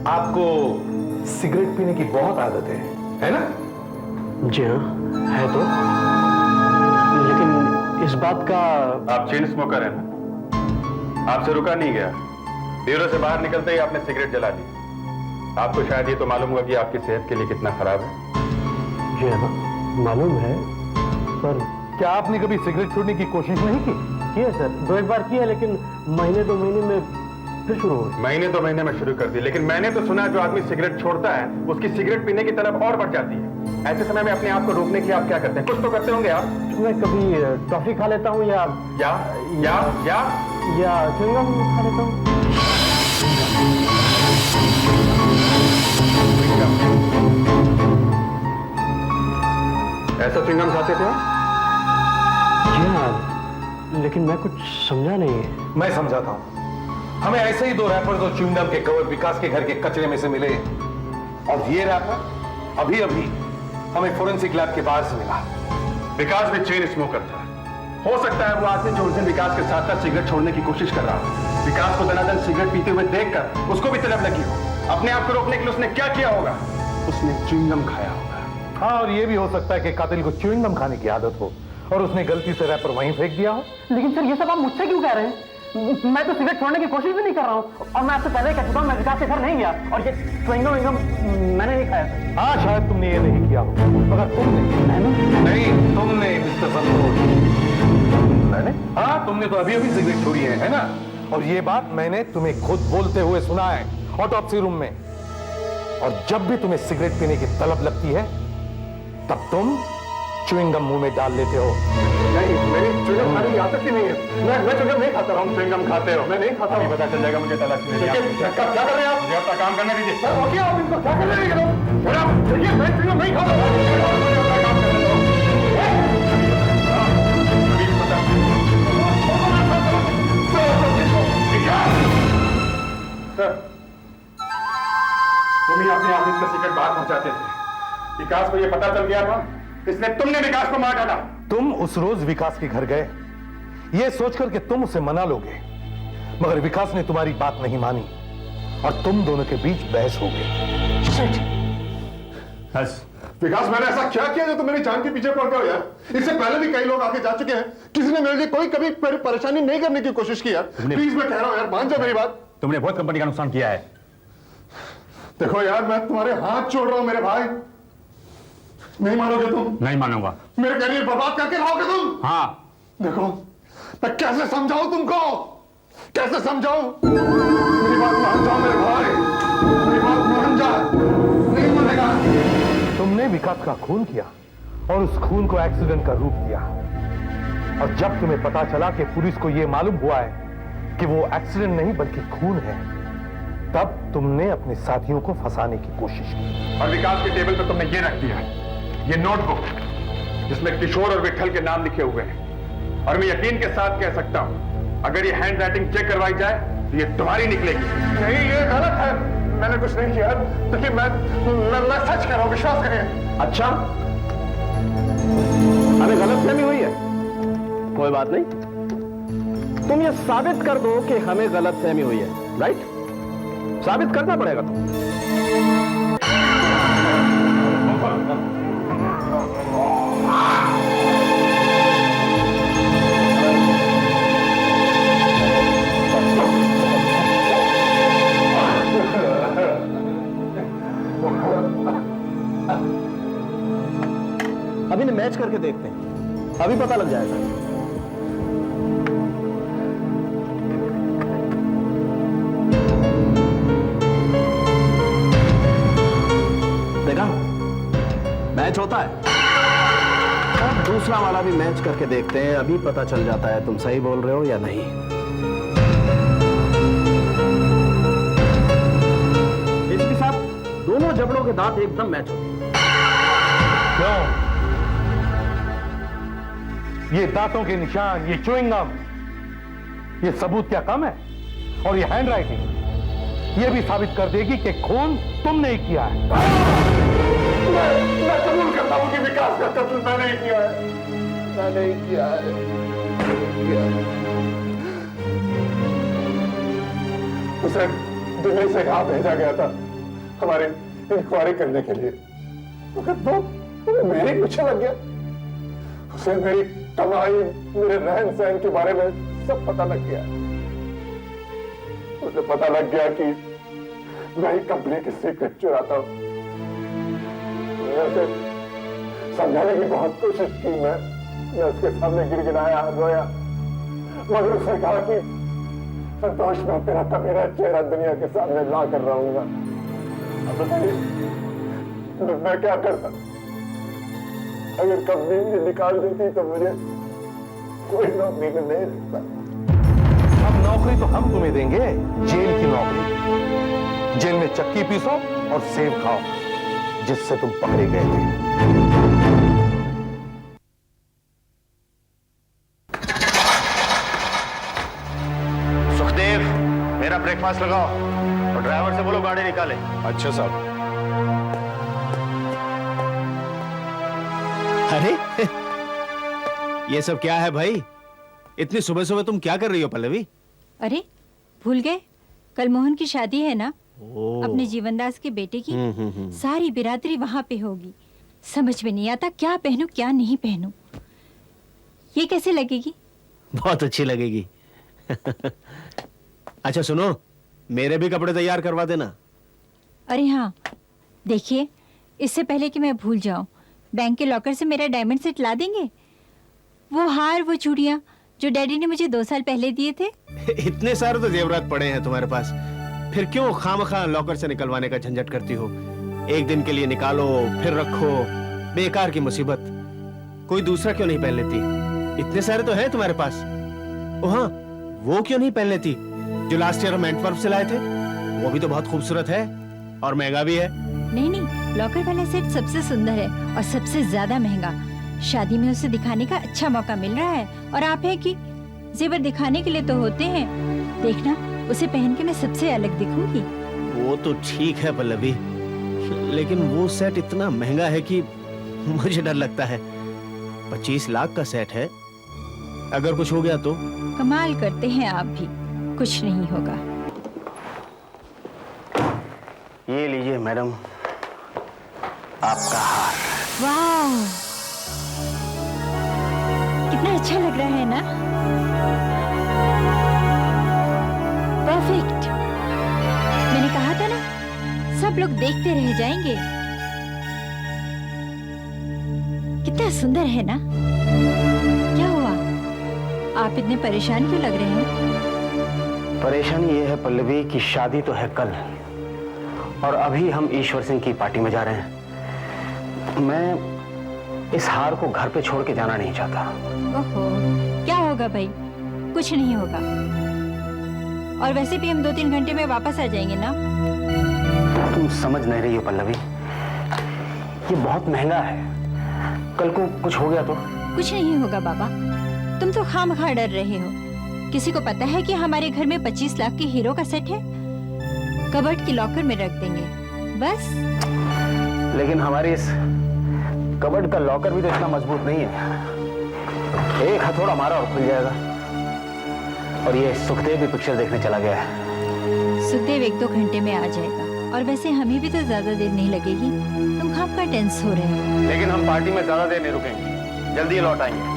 आपको सिगरेट पीने की बहुत आदत है ना? जी हाँ, है तो। लेकिन इस बात का... आप चेन स्मोकर हैं ना? आपसे रुका नहीं गया, ब्यूरो से बाहर निकलते ही आपने सिगरेट जला दी। आपको शायद ये तो मालूम होगा कि आपकी सेहत के लिए कितना खराब है। जी हाँ, मालूम है, पर क्या आपने कभी सिगरेट छोड़ने की कोशिश नहीं की? है सर, 2-1 बार की है, लेकिन महीने 2 महीने में फिर शुरू हो गई। महीने 2 महीने में शुरू कर दी, लेकिन मैंने तो सुना जो आदमी सिगरेट छोड़ता है उसकी सिगरेट पीने की तलब और बढ़ जाती है। ऐसे समय में अपने आप को रोकने की आप क्या करते हैं? कुछ तो करते होंगे आप। मैं कभी टॉफी खा लेता हूँ या च्युइंगम खा लेता हूँ। ऐसा च्युइंगम खाते थे? जी हाँ, लेकिन मैं कुछ समझा नहीं। मैं समझाता हूं। हमें ऐसे ही 2 रैपर्स और च्युइंगम के कवर विकास के घर के कचरे में से मिले, और ये रैपर अभी अभी हमें फोरेंसिक लैब के बाहर से मिला। विकास भी चेन स्मोकर था। हो सकता है वो आदमी जो उस दिन विकास के साथ साथ सिगरेट छोड़ने की कोशिश कर रहा हो, विकास को दनादन सिगरेट पीते हुए देखकर उसको भी तलब लगी हो। अपने आप को रोकने के लिए उसने क्या किया होगा? उसने च्युइंगम खाया होगा। हाँ, और ये भी हो सकता है कि कातिल को च्युइंगम खाने की आदत हो और उसने गलती से रैपर वहीं फेंक दिया हो। लेकिन सर, ये सब आप मुझसे क्यों कह रहे हैं? मैं तो सिगरेट छोड़ने की कोशिश भी नहीं कर रहा हूँ, और मैं आपसे पहले कह चुका हूँ, मैं विकास के घर नहीं गया, और ये च्युइंगम मैंने नहीं खाया। हाँ, शायद तुमने ये नहीं किया हो, मगर तुमने नहीं, तुमने मिस्टर संतोष। मैंने? हाँ, तुमने तो अभी अभी सिगरेट छोड़ी है ना? और ये बात मैंने तुम्हें खुद बोलते हुए सुना है ऑटोप्सी रूम में। और जब भी तुम्हें सिगरेट पीने की तलब लगती है तब तुम च्युइंगम मुंह में डाल लेते हो। नहीं, मेरी च्युइंगम खाने की आदत ही नहीं है। मैं च्युइंगम नहीं खाता। हम च्युइंगम खाते हो? मैं नहीं खाता। अभी पता चल जाएगा मुझे तलाशी में। क्या कर रहे हैं आप? मुझे अपना काम करने दीजिए। सर रोकिए आप इनको। क्या कर रहे हैं ये लोग? देखिए मैं च्युइंगम नहीं खाता। मुझे अपना काम करने दो। सर, तुम ही अपने ऑफिस का सीक्रेट बाहर पहुंचाते थे। विकास को ये पता चल गया था, इसलिए तुमने विकास को मार डाला। तुम उस रोज विकास के घर गए ये सोचकर कि तुम उसे मना लोगे, मगर विकास ने तुम्हारी बात नहीं मानी और तुम दोनों के बीच बहस हो गई। विकास, मैंने ऐसा क्या किया जो तुम मेरी जान के पीछे पड़ गए हो यार? इससे पहले भी कई लोग आके जा चुके हैं, किसी ने मेरे लिए कोई कभी परेशानी नहीं करने की कोशिश की यार। प्लीज मैं कह रहा हूं यार, मान जाओ मेरी बात। तुमने बहुत कंपनी का नुकसान किया है। देखो यार, मैं तुम्हारे हाथ छोड़ रहा हूं मेरे भाई। नहीं मानोगे तुम? नहीं मानूंगा। मेरे करियर बर्बाद करके रहोगे तुम? हाँ। देखो, मैं कैसे समझाऊं तुमको? कैसे समझाऊं? मेरी बात मान जाओ मेरे भाई, मेरी बात मान जाओ। नहीं मानेगा। तुमने विकास का खून किया और उस खून को एक्सीडेंट का रूप दिया, और जब तुम्हें पता चला कि पुलिस को यह मालूम हुआ है कि वो एक्सीडेंट नहीं बल्कि खून है, तब तुमने अपने साथियों को फंसाने की कोशिश की। और विकास के टेबल पर तुमने ये रख दिया, ये नोटबुक जिसमें किशोर और विठल के नाम लिखे हुए हैं। और मैं यकीन के साथ कह सकता हूं, अगर ये हैंड राइटिंग चेक करवाई जाए तो ये तुम्हारी निकलेगी। नहीं, ये गलत है। मैंने कुछ नहीं किया। देखिए, मैं सच कह रहा हूं, विश्वास करिए। अच्छा, हमें गलतफहमी हुई है। कोई बात नहीं, तुम ये साबित कर दो कि हमें गलतफहमी हुई है। राइट? साबित करना पड़ेगा तुम। अभी ने मैच करके देखते हैं, अभी पता लग जाएगा। देखा, मैच होता है। अब दूसरा वाला भी मैच करके देखते हैं, अभी पता चल जाता है तुम सही बोल रहे हो या नहीं। इसके साथ दोनों जबड़ों के दांत एकदम मैच होते हैं। क्यों? ये दांतों के निशान, ये च्युइंगम, ये सबूत क्या कम है? और ये हैंड राइटिंग ये भी साबित कर देगी कि खून तुमने ही किया है। मैं कबूल करता हूं कि विकास का कत्ल मैंने ही किया है। मैंने ही किया है। उसे दिल्ली से यहां भेजा गया था हमारी इंक्वायरी करने के लिए, मगर तो मेरे पीछे लग गया। उसे मेरी कमाई, मेरे रहन सहन के बारे में सब पता लग गया। उसे पता लग गया कि मैं ही कंपनी की सीक्रेट चुराता हूं। उसे समझाने की बहुत कोशिश की। मैं उसके सामने गिड़गिड़ाया, रोया, मगर उसने कहा कि संतोष, मैं तेरा तमेरा चेहरा दुनिया के सामने ला कर रहूंगा। अब बताइए मैं क्या करता? अगर कंपनी मुझे निकाल देती तो मुझे कोई नौकरी में नहीं रखता। अब नौकरी तो हम तुम्हें देंगे, जेल की नौकरी। जेल में चक्की पीसो और सेब खाओ, जिससे तुम पकड़े गए थे। सुखदेव, मेरा ब्रेकफास्ट लगाओ और ड्राइवर से बोलो गाड़ी निकाले। अच्छा साहब। अरे ये सब क्या है भाई? इतनी सुबह सुबह तुम क्या कर रही हो पल्लवी? अरे भूल गए, कल मोहन की शादी है ना, अपने जीवनदास के बेटे की। सारी बिरादरी वहां पे होगी। समझ में नहीं आता क्या पहनूं क्या नहीं पहनूं। ये कैसे लगेगी? बहुत अच्छी लगेगी। अच्छा सुनो, मेरे भी कपड़े तैयार करवा देना। अरे हाँ, देखिए, इससे पहले कि मैं भूल जाऊं, बैंक के लॉकर से मेरा डायमंड सेट ला देंगे? वो हार, वो चूड़ियां जो डैडी ने मुझे 2 साल पहले दिए थे। इतने सारे तो जेवरात पड़े हैं तुम्हारे पास, फिर क्यों खामखा लॉकर से निकलवाने का झंझट करती हो? एक दिन के लिए निकालो, फिर रखो, बेकार की मुसीबत। कोई दूसरा क्यों नहीं पहन लेती? इतने सारे तो हैं तुम्हारे पास। ओ हाँ, वो क्यों नहीं पहन लेती जो लास्ट ईयर हम एंटवर्प से लाए थे? वो भी तो बहुत खूबसूरत है और महंगा भी है। नहीं नहीं, लॉकर वाला सेट सबसे सुंदर है और सबसे ज्यादा महंगा। शादी में उसे दिखाने का अच्छा मौका मिल रहा है और आप है कि जेवर दिखाने के लिए तो होते हैं। देखना, उसे पहन के मैं सबसे अलग दिखूंगी। वो तो ठीक है पल्लवी, लेकिन वो सेट इतना महंगा है कि मुझे डर लगता है। 25 लाख का सेट है, अगर कुछ हो गया तो? कमाल करते हैं आप भी, कुछ नहीं होगा। ये लीजिए मैडम, आपका हार। वाह, कितना अच्छा लग रहा है ना? परफेक्ट। मैंने कहा था ना, सब लोग देखते रह जाएंगे। कितना सुंदर है ना? क्या हुआ, आप इतने परेशान क्यों लग रहे हैं? परेशानी ये है पल्लवी कि शादी तो है कल और अभी हम ईश्वर सिंह की पार्टी में जा रहे हैं। मैं इस हार को घर पे छोड़ के जाना नहीं चाहता। ओहो, क्या होगा भाई? कुछ नहीं होगा। और वैसे भी हम 2-3 घंटे में वापस आ जाएंगे ना? तुम समझ नहीं रही हो पल्लवी, ये बहुत महंगा है। कल को कुछ हो गया तो? कुछ नहीं होगा बाबा, तुम तो खामखा डर रहे हो। किसी को पता है कि हमारे घर में 25 लाख की हीरो का सेट है? कबर्ड की लॉकर में रख देंगे बस। लेकिन हमारे इस कबर्ड का लॉकर भी तो इतना मजबूत नहीं है। एक हथौड़ा मारा और खुल जाएगा। और ये सुखदेव भी पिक्चर देखने चला गया है। सुखदेव 1-2 घंटे में आ जाएगा और वैसे हमें भी तो ज्यादा देर नहीं लगेगी। तुम खामखा टेंस हो रहे हो। लेकिन हम पार्टी में ज्यादा देर नहीं रुकेंगे, जल्दी लौट आएंगे।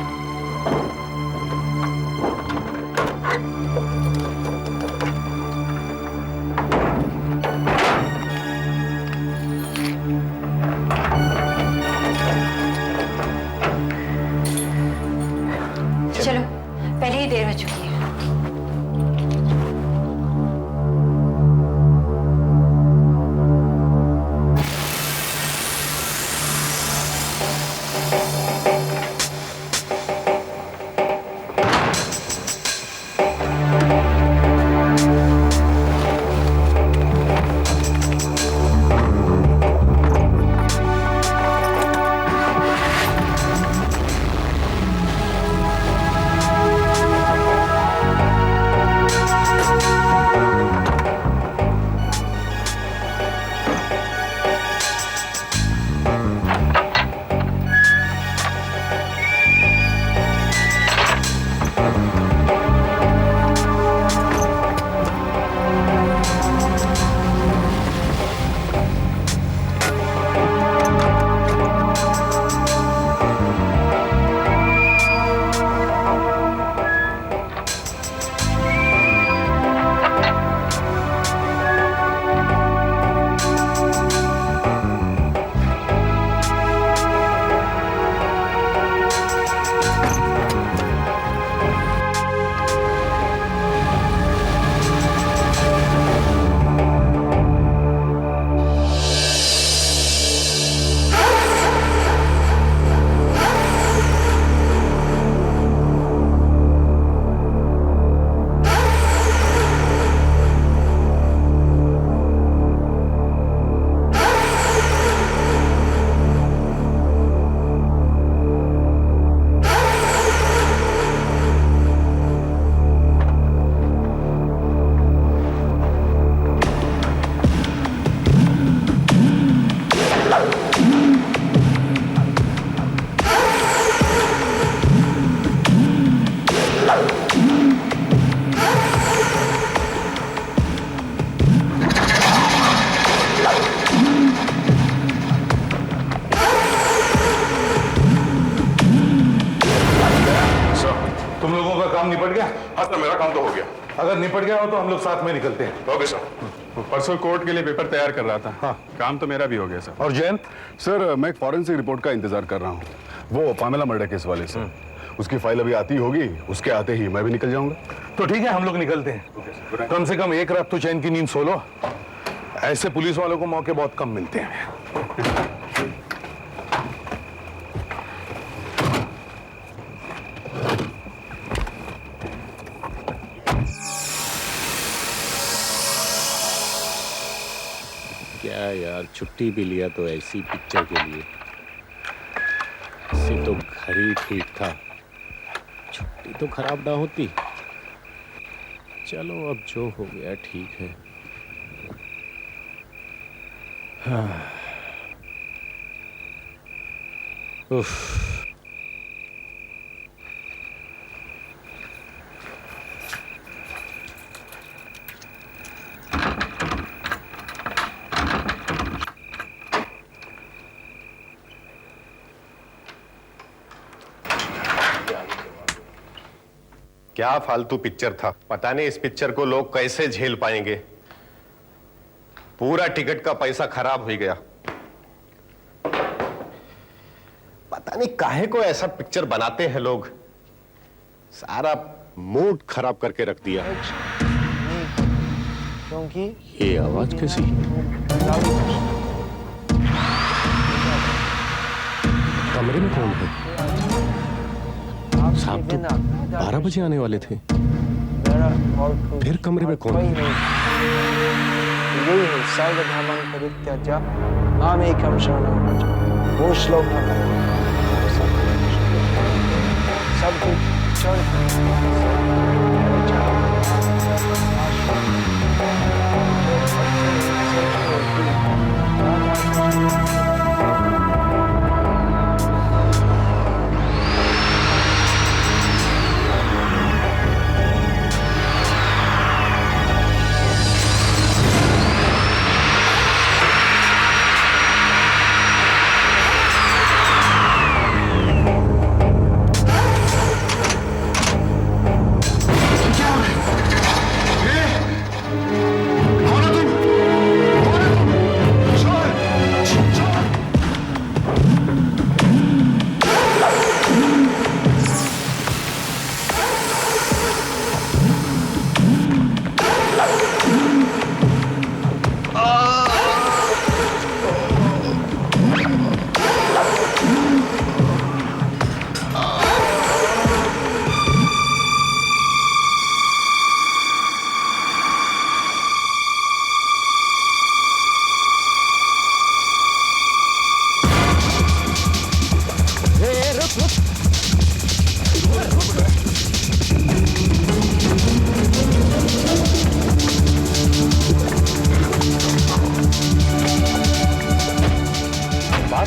चलो, पहले ही देर हो चुकी है। काम निपट गया? हाँ सर, मेरा काम तो हो गया। अगर निपट गया हो तो हम लोग साथ में निकलते हैं। Okay sir. परसों कोर्ट के लिए पेपर तैयार कर रहा था। हाँ, काम तो मेरा भी हो गया सर। और जयंत? सर, मैं एक फॉरेंसिक रिपोर्ट का इंतजार कर रहा हूँ, वो पामेला मर्डर केस वाले से। उसकी फाइल अभी आती होगी, उसके आते ही मैं भी निकल जाऊंगा। तो ठीक है, हम लोग निकलते हैं। कम से कम एक रात तो चैन की नींद सो लो। ऐसे पुलिस वालों को मौके बहुत कम मिलते हैं। क्या यार, छुट्टी भी लिया तो ऐसी पिक्चर के लिए। इससे तो घर ही ठीक था, छुट्टी तो खराब ना होती। चलो अब जो हो गया ठीक है। हाँ। उफ। क्या फालतू पिक्चर था, पता नहीं इस पिक्चर को लोग कैसे झेल पाएंगे। पूरा टिकट का पैसा खराब हो गया। पता नहीं काहे को ऐसा पिक्चर बनाते हैं लोग, सारा मूड खराब करके रख दिया। क्योंकि ये आवाज कैसी? कमरे में कौन है? साहब तो 12 बजे आने वाले थे, फिर कमरे में कौन है? यही है सर्वधर्मान् परित्यज्य मामेकं शरणं व्रज। वो श्लोक है सब कुछ छोड़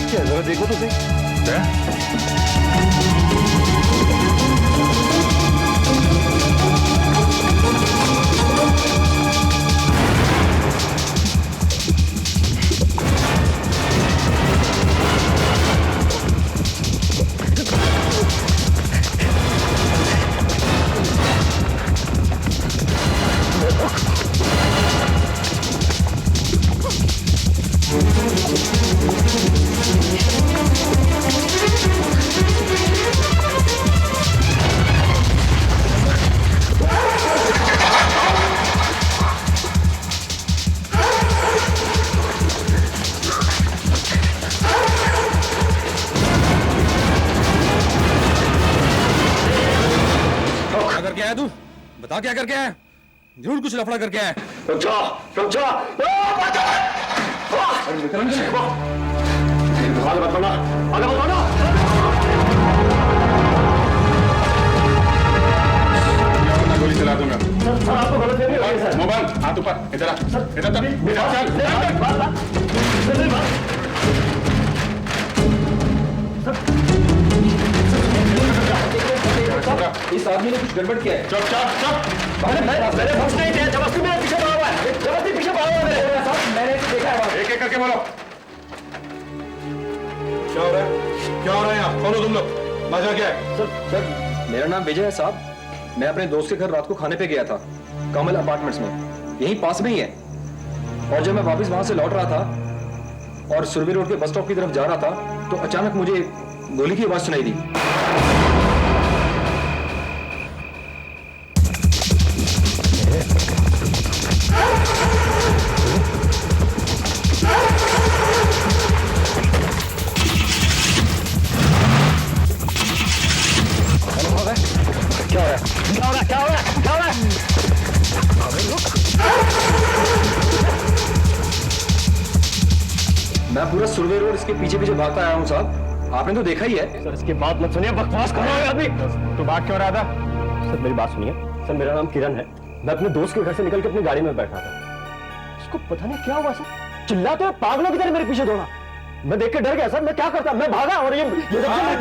क्या जरा देखो तो सही। करके आया तू? बता क्या करके आया? जरूर कुछ लफड़ा करके आया। रुक जा, रुक जा। अरे विक्रम जी, आगे मत बढ़ना, आगे मत बढ़ना। गोली चला दूंगा। सर आपको गलत नहीं होगी सर। मोबाइल हाथ ऊपर, इधर आ, इधर इस आदमी ने कुछ गड़बड़ किया है। चुप चुप चुप। मैंने कुछ नहीं किया, जबरदस्ती मेरे पीछे भागा हुआ है, जबरदस्ती पीछे भागा हुआ है मेरे साथ। मैंने देखा है। एक एक करके बोलो। क्या हो रहा है? क्या हो रहा है यहाँ? कौन हो तुम लोग? मजा क्या है? सर मेरा नाम विजय है साहब। मैं अपने दोस्त के घर रात को खाने पे गया था, कमल अपार्टमेंट्स में, यहीं पास में ही है। और जब मैं वापस वहां से लौट रहा था और सुरभि रोड के बस स्टॉप की तरफ जा रहा था, तो अचानक मुझे गोली की आवाज सुनाई दी। पूरा सुरवे रोड इसके पीछे पीछे भागता आया हूँ साहब, आपने तो देखा ही है। सर इसकी बात मत सुनिए, बकवास कर रहे हो अभी। तो भाग क्यों रहा था? सर मेरी बात सुनिए। सर मेरा नाम किरण है, मैं अपने दोस्त के घर से निकल के अपनी गाड़ी में बैठा था। इसको पता नहीं क्या हुआ सर, चिल्लाते हुए पागलों की तरह मेरे पीछे दौड़ा। मैं देख के डर गया सर, मैं क्या करता, मैं भागा और ये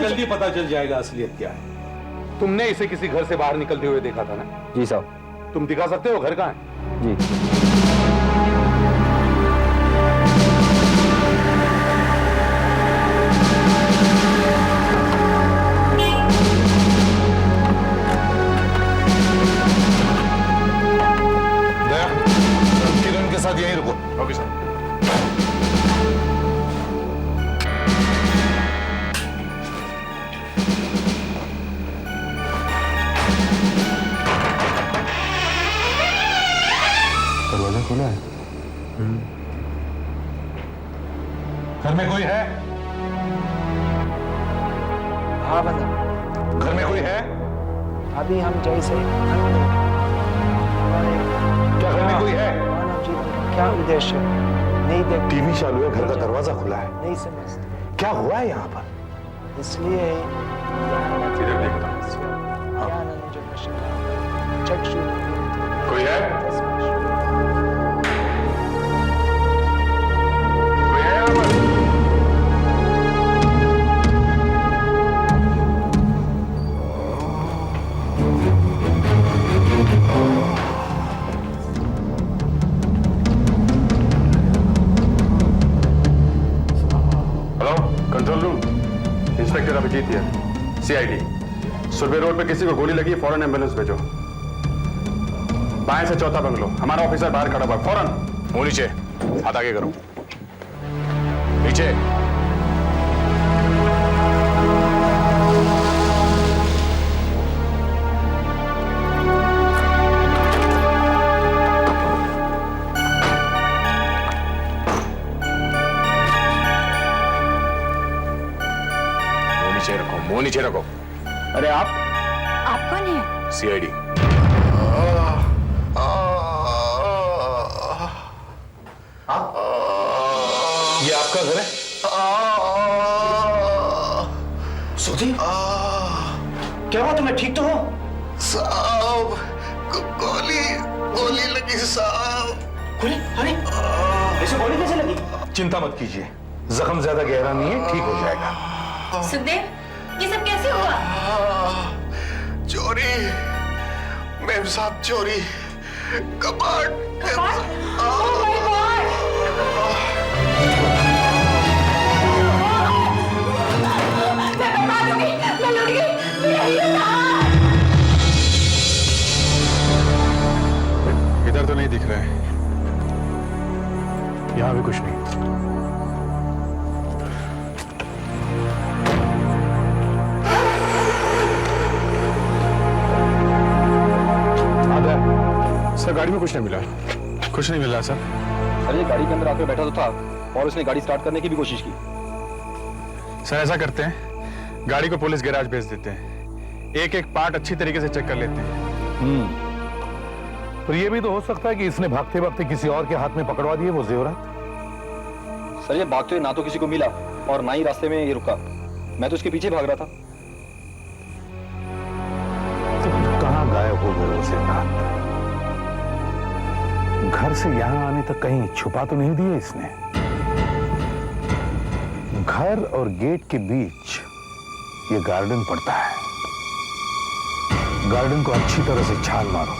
जल्दी पता चल जाएगा असलियत क्या है। तुमने इसे किसी घर से बाहर निकलते हुए देखा था ना? जी साहब। तुम दिखा सकते हो घर कहाँ है? जी। दया, किरण के साथ यहीं रुको। Okay sir. दरवाजा खुला है। घर में कोई है? हाँ बंदा, घर में कोई है? अभी हम जैसे क्या घर में कोई है? क्या उद्देश्य नहीं देख, टीवी चालू है, घर का दरवाजा खुला है। नहीं समझते, क्या हुआ है यहाँ पर? इसलिए इधर देखता हूँ। कोई है? कोई है यहाँ पर? Hello, control room, inspector Abhijit है, सीआईडी। सुरभि रोड पे किसी को गोली लगी है, फौरन एम्बुलेंस भेजो। बाएं से चौथा बंगलो, हमारा ऑफिसर बाहर खड़ा हुआ, फौरन। मुंह नीचे, हाथ आगे करो, नीचे। मुंह नीचे रखो। अरे आप कौन है? सीआईडी। ये आपका घर है? सुधी, क्या हुआ तुम्हें, ठीक तो हो? साहब, गोली लगी साहब। गोली? अरे ऐसे गोली कैसे लगी? चिंता मत कीजिए, जख्म ज्यादा गहरा नहीं है, ठीक हो जाएगा। सुखदेव, ये सब कैसे हुआ? चोरी, मेम साहब चोरी, कपाट। इधर तो नहीं दिख रहा है, यहां भी कुछ नहीं। सर गाड़ी में कुछ नहीं मिला। कुछ नहीं मिला सर। सर ये गाड़ी के अंदर आकर बैठा तो था और उसने गाड़ी स्टार्ट करने की भी कोशिश की। सर ऐसा करते हैं, गाड़ी को पुलिस गैराज भेज देते हैं, एक एक पार्ट अच्छी तरीके से चेक कर लेते हैं। और ये भी तो हो सकता है कि इसने भागते भागते किसी और के हाथ में पकड़वा दिए वो जेवरात। सर ये भागते हुए ना तो किसी को मिला और ना ही रास्ते में ये रुका, मैं तो इसके पीछे भाग रहा था। तो कहां गायब हो गए वो जेवरात? घर से यहां आने तक कहीं छुपा तो नहीं दिए इसने? घर और गेट के बीच ये गार्डन पड़ता है, गार्डन को अच्छी तरह से छान मारो।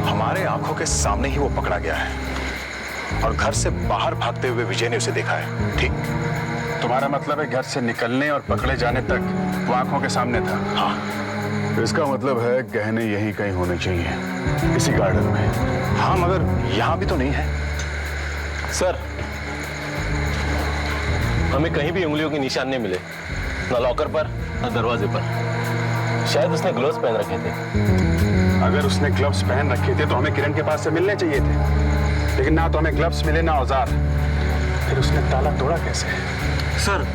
हमारे आंखों के सामने ही वो पकड़ा गया है और घर से बाहर भागते हुए विजय ने उसे देखा है। ठीक, तुम्हारा मतलब है घर से निकलने और पकड़े जाने तक वो आंखों के सामने था? हाँ। तो इसका मतलब है गहने यहीं कहीं होने चाहिए, इसी गार्डन में। हाँ मगर यहां भी तो नहीं है। सर हमें कहीं भी उंगलियों के निशान नहीं मिले, ना लॉकर पर ना दरवाजे पर। शायद उसने ग्लव्स पहन रखे थे। अगर उसने ग्लव्स पहन रखे थे तो हमें किरण के पास से मिलने चाहिए थे, लेकिन ना तो हमें ग्लव्स मिले ना औजार। फिर उसने ताला तोड़ा कैसे? सर,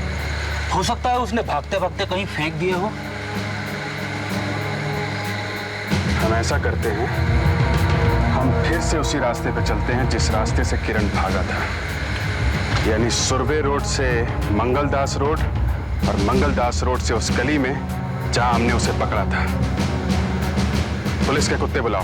हो सकता है उसने भागते भागते कहीं फेंक दिए हो। हम ऐसा करते हैं, हम फिर से उसी रास्ते पे चलते हैं जिस रास्ते से किरण भागा था, यानी सुरभि रोड से मंगलदास रोड और मंगलदास रोड से उस गली में जहां हमने उसे पकड़ा था। पुलिस के कुत्ते बुलाओ।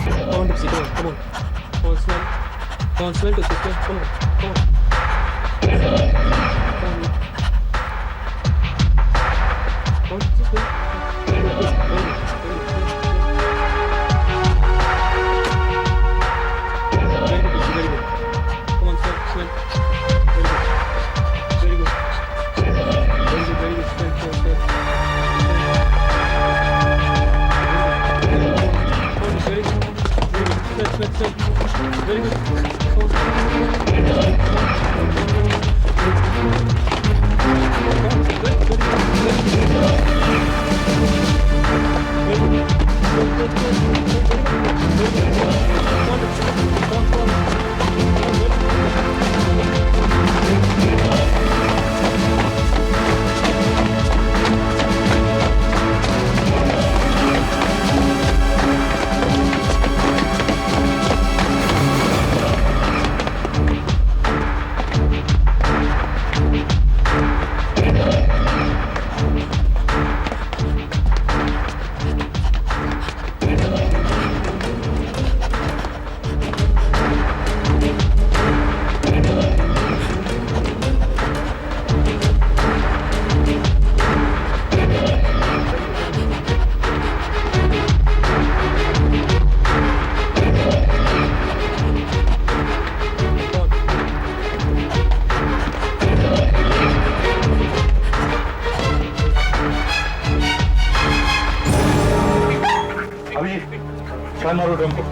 मारो ड्रम को।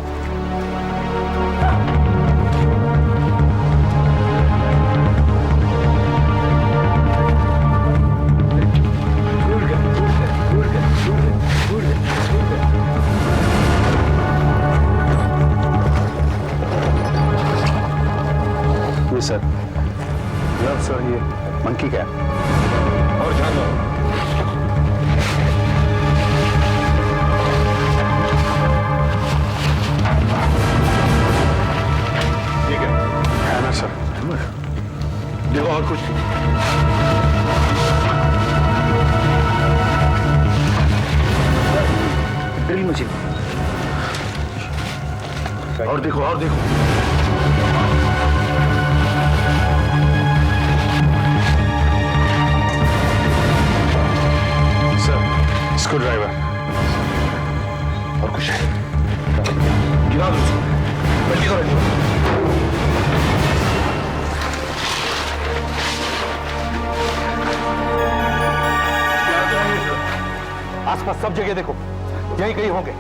ये सर, सर ये मंकी कैप और जानवर सर, देखो और कुछ ड्रिल मशीन और देखो और देखो सर स्क्रू ड्राइवर और कुछ है गिरा दो उसको बल्कि तो आसपास सब जगह देखो, यहीं कहीं होंगे।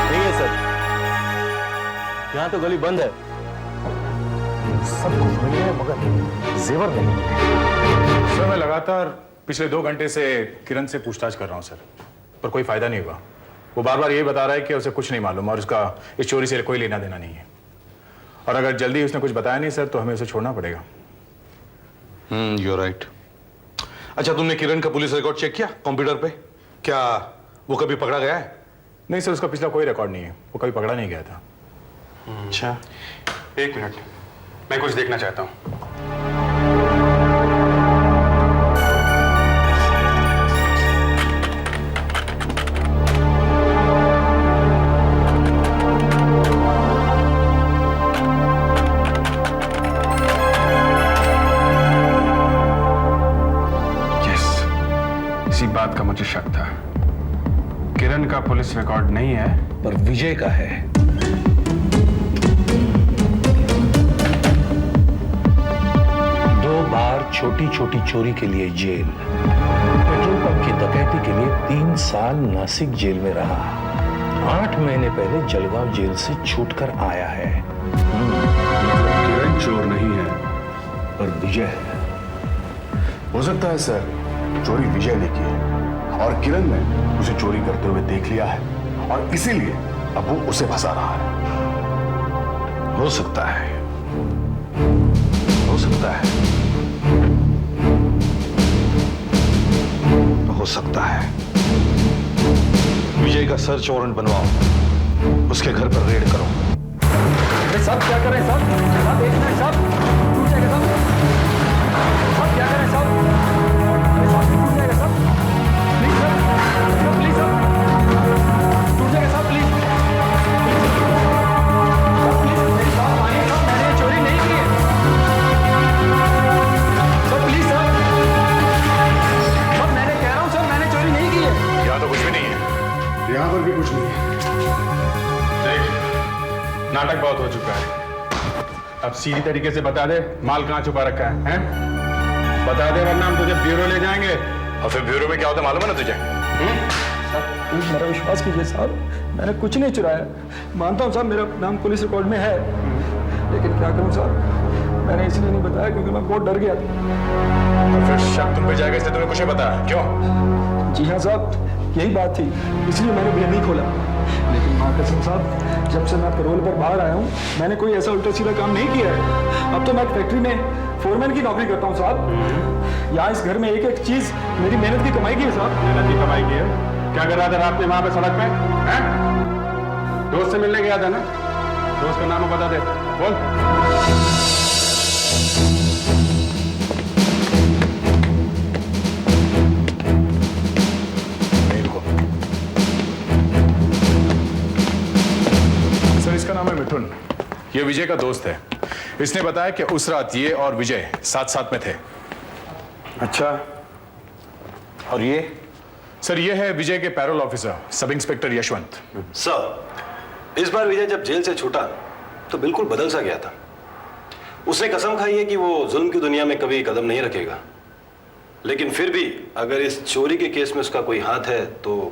नहीं है सर, यहां तो गली बंद है। सब कुछ मिले हैं मगर जेवर नहीं। सर मैं लगातार पिछले 2 घंटे से किरण से पूछताछ कर रहा हूं सर, पर कोई फायदा नहीं हुआ। वो बार बार ये बता रहा है कि उसे कुछ नहीं मालूम और उसका इस चोरी से कोई लेना देना नहीं है, और अगर जल्दी उसने कुछ बताया नहीं सर तो हमें उसे छोड़ना पड़ेगा। You right. अच्छा, तुमने किरण का पुलिस रिकॉर्ड चेक किया कंप्यूटर पे? क्या वो कभी पकड़ा गया है? नहीं सर, उसका पिछला कोई रिकॉर्ड नहीं है, वो कभी पकड़ा नहीं गया था। अच्छा, 1 मिनट, मैं कुछ देखना चाहता हूं। बात का मुझे शक था। किरण का पुलिस रिकॉर्ड नहीं है, पर विजय का है। 2 बार छोटी छोटी चोरी के लिए जेल, पेट्रोल पंप की डकैती के लिए 3 साल नासिक जेल में रहा। 8 महीने पहले जलगांव जेल से छूटकर आया है। किरण चोर नहीं है, पर विजय है। हो सकता है सर चोरी विजय ने की है। और किरण ने उसे चोरी करते हुए देख लिया है और इसीलिए अब वो उसे फंसा रहा है। हो सकता है, हो सकता है, हो सकता है। विजय का सर्च वारंट बनवाओ, उसके घर पर रेड करो। साहब क्या कर रहे हैं साहब? साहब एक मिनट साहब, टूट जाएगा साहब। साहब क्या कर रहे हैं साहब? अरे साहब टूट जाएगा साहब, प्लीज सर, प्लीज सर, टूट जाएगा साहब, प्लीज प्लीज मेरी बात मानिए साहब, मैंने ये चोरी नहीं की है सर, प्लीज सर, सर मैंने कह रहा हूँ सर, मैंने चोरी नहीं की है। यहाँ तो कुछ भी नहीं है, यहाँ पर भी कुछ नहीं है। देख, नाटक बहुत हो चुका है, अब सीधी तरीके से बता दे माल कहाँ छुपा रखा है, हैं? बता दे वरना हम तुझे ब्यूरो ले जाएंगे। और फिर ब्यूरो में क्या होता है मालूम है ना तुझे? प्लीज मेरा विश्वास कीजिए साहब, मैंने कुछ नहीं चुराया। मानता हूँ साहब मेरा नाम पुलिस रिकॉर्ड में है, लेकिन क्या करूँ साहब, मैंने इसलिए नहीं बताया क्योंकि मैं बहुत डर गया था। और फिर शक तुम पे जाएगा इसलिए तुमने कुछ नहीं बताया, क्यों? जी हाँ साहब, यही बात थी, इसलिए मैंने बिल नहीं खोला। लेकिन माँ कसम साहब, जब से मैं पैरोल पर बाहर आया हूँ, मैंने कोई ऐसा उल्टा सीधा काम नहीं किया है। अब तो मैं फैक्ट्री में फोरमैन की नौकरी करता हूँ साहब। यहाँ इस घर में एक एक चीज मेरी मेहनत की कमाई की है साहब। मेहनत की कमाई की है? क्या कर रहा था रात में वहां पे सड़क पे, हैं? दोस्त से मिलने गया था ना? दोस्त का नाम बता दे, बोल। सर इसका नाम है मिठुन, ये विजय का दोस्त है। इसने बताया कि उस रात ये और विजय साथ साथ में थे। अच्छा, और ये? सर ये है विजय के parole officer sub inspector Yashwant. Sir, इस बार विजय जब जेल से छूटा तो बिल्कुल बदल सा गया था। उसने कसम खाई है कि वो जुल्म की दुनिया में कभी कदम नहीं रखेगा, लेकिन फिर भी अगर इस चोरी के केस में उसका कोई हाथ है तो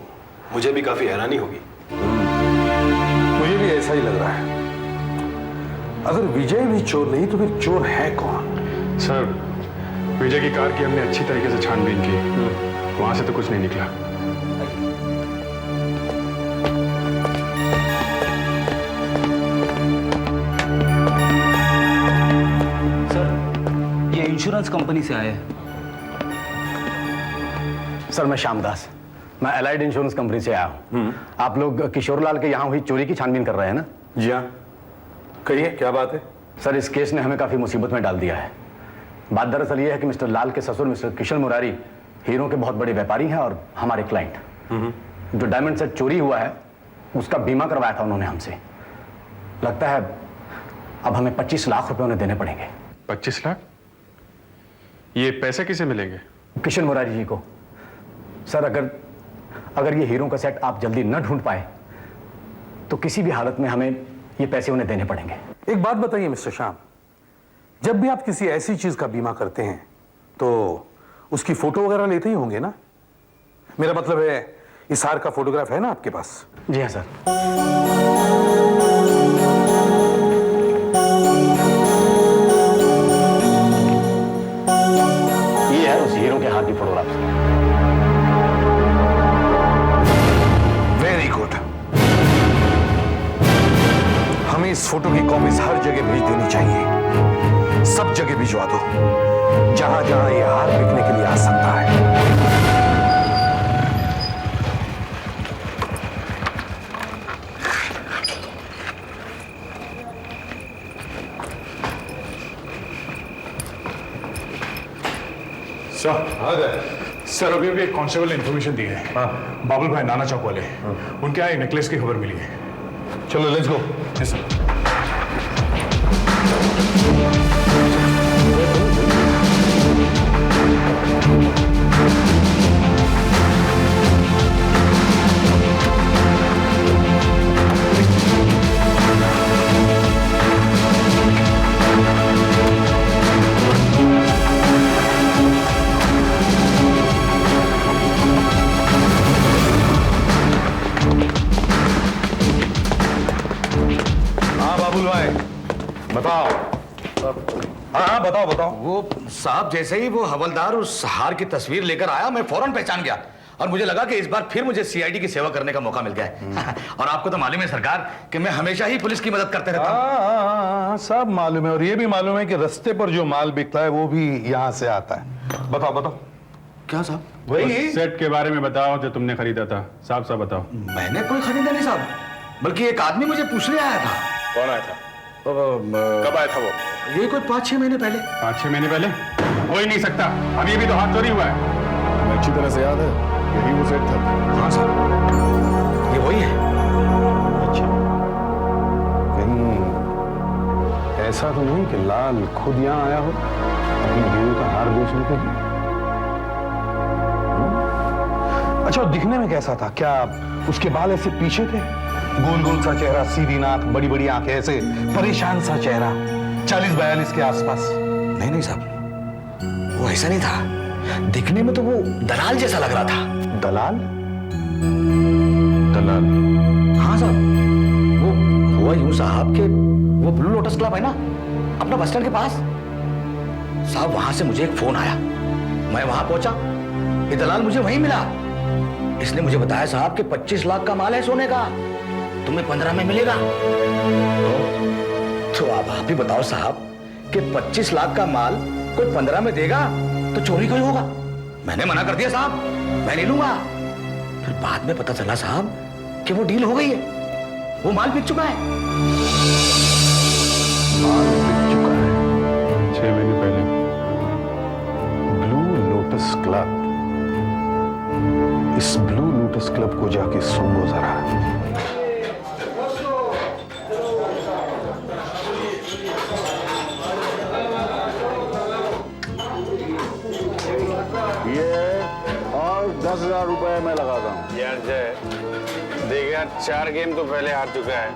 मुझे भी काफी हैरानी होगी। मुझे भी ऐसा ही लग रहा है। अगर विजय भी चोर नहीं तो फिर चोर है कौन? सर विजय की कार की हमने अच्छी तरीके से छानबीन की, वहां से तो कुछ नहीं निकला। सर ये इंश्योरेंस कंपनी से आए हैं। सर मैं श्यामदास, मैं एलाइड इंश्योरेंस कंपनी से आया हूँ। आप लोग किशोरलाल के यहाँ हुई चोरी की छानबीन कर रहे हैं ना? जी हाँ, कहिए क्या बात है? सर इस केस ने हमें काफी मुसीबत में डाल दिया है। बात दरअसल ये है कि मिस्टर लाल के ससुर मिस्टर किशन मुरारी हीरो के बहुत बड़े व्यापारी हैं और हमारे क्लाइंट। जो डायमंड सेट चोरी हुआ है उसका बीमा करवाया था उन्होंने हमसे। लगता है अब हमें 25 लाख रुपए उन्हें देने पड़ेंगे। 25 लाख? ये पैसे किसे मिलेंगे? किशन मुरारी जी को। सर अगर ये हीरो का सेट आप जल्दी न ढूंढ पाए तो किसी भी हालत में हमें ये पैसे उन्हें देने पड़ेंगे। एक बात बताइए मिस्टर श्याम, जब भी आप किसी ऐसी चीज का बीमा करते हैं तो उसकी फोटो वगैरह लेते ही होंगे ना? मेरा मतलब है इस हार का फोटोग्राफ है ना आपके पास? जी हाँ सर। ये है उस हीरो के हार की फोटोग्राफ। Very good. हमें इस फोटो की कॉपीज हर जगह भेज देनी चाहिए। सब जगह भिजवा दो जहां जहां यह हार बिकने के लिए आ सकता है। सर अभी अभी एक कांस्टेबल ने इंफॉर्मेशन दी है। बाबुल भाई नाना चौक वाले, उनके यहाँ नेकलेस की खबर मिली है। चलो लेट्स गो। Ji sir. बताओ। हाँ बताओ। वो साहब जैसे ही वो हवलदार उस हार की तस्वीर लेकर आया मैं फौरन पहचान गया। और मुझे लगा कि इस बार फिर मुझे सीआईडी की सेवा करने का मौका मिल गया है। और आपको तो मालूम है सरकार कि मैं हमेशा ही पुलिस की मदद करते रहता हूँ। सब मालूम है, और ये भी मालूम है कि रास्ते पर जो माल बिकता है वो भी यहाँ से आता है। बताओ बताओ। क्या साहब? वही सेट के बारे में बताओ जो तुमने खरीदा था। साहब साहब बताओ। मैंने कोई खरीदा नहीं साहब, बल्कि एक आदमी मुझे पूछने आया था। कौन आया था? कब आया था वो? ये कोई 5-6 महीने पहले। 5-6 महीने पहले? हो ही नहीं सकता, अभी भी तो हाथ चोरी हुआ है। अच्छी तरह से याद है, यही वो सेट था। हाँ साहब, ये वही है। अच्छा, कहीं ऐसा तो नहीं कि लाल खुद यहाँ आया हो अपनी बीवी का हार बेचने के लिए? अच्छा, दिखने में कैसा था? क्या उसके बाल ऐसे पीछे थे? गोल गोल सा चेहरा, सीधी नाक, बड़ी बड़ी आंखें, ऐसे परेशान सा चेहरा, 40-42 के आसपास? नहीं नहीं साहब, वो ऐसा नहीं था। दिखने में तो वो दलाल जैसा लग रहा था। दलाल? दलाल? हाँ साहब, वो हुआ यूं साहब के वो ब्लू लोटस क्लब है ना अपना बस स्टैंड के पास साहब, वहां से मुझे एक फोन आया। मैं वहां पहुंचा, ये दलाल मुझे वहीं मिला। इसने मुझे बताया साहब कि 25 लाख का माल है सोने का, तुम्हें 15 में मिलेगा। तो आप ही बताओ साहब कि 25 लाख का माल कोई 15 में देगा तो चोरी क्यों होगा? मैंने मना कर दिया साहब, मैं नहीं लूंगा। फिर बाद में पता चला साहब कि वो डील हो गई है, वो माल बिक चुका है। माल बिक चुका है 6 महीने पहले। Blue lotus club. इस ब्लू लोटस क्लब को जाके सुनो जरा। ये और 10,000 रुपए मैं लगाता हूँ। यार जय देख यार, 4 गेम तो पहले हार चुका है।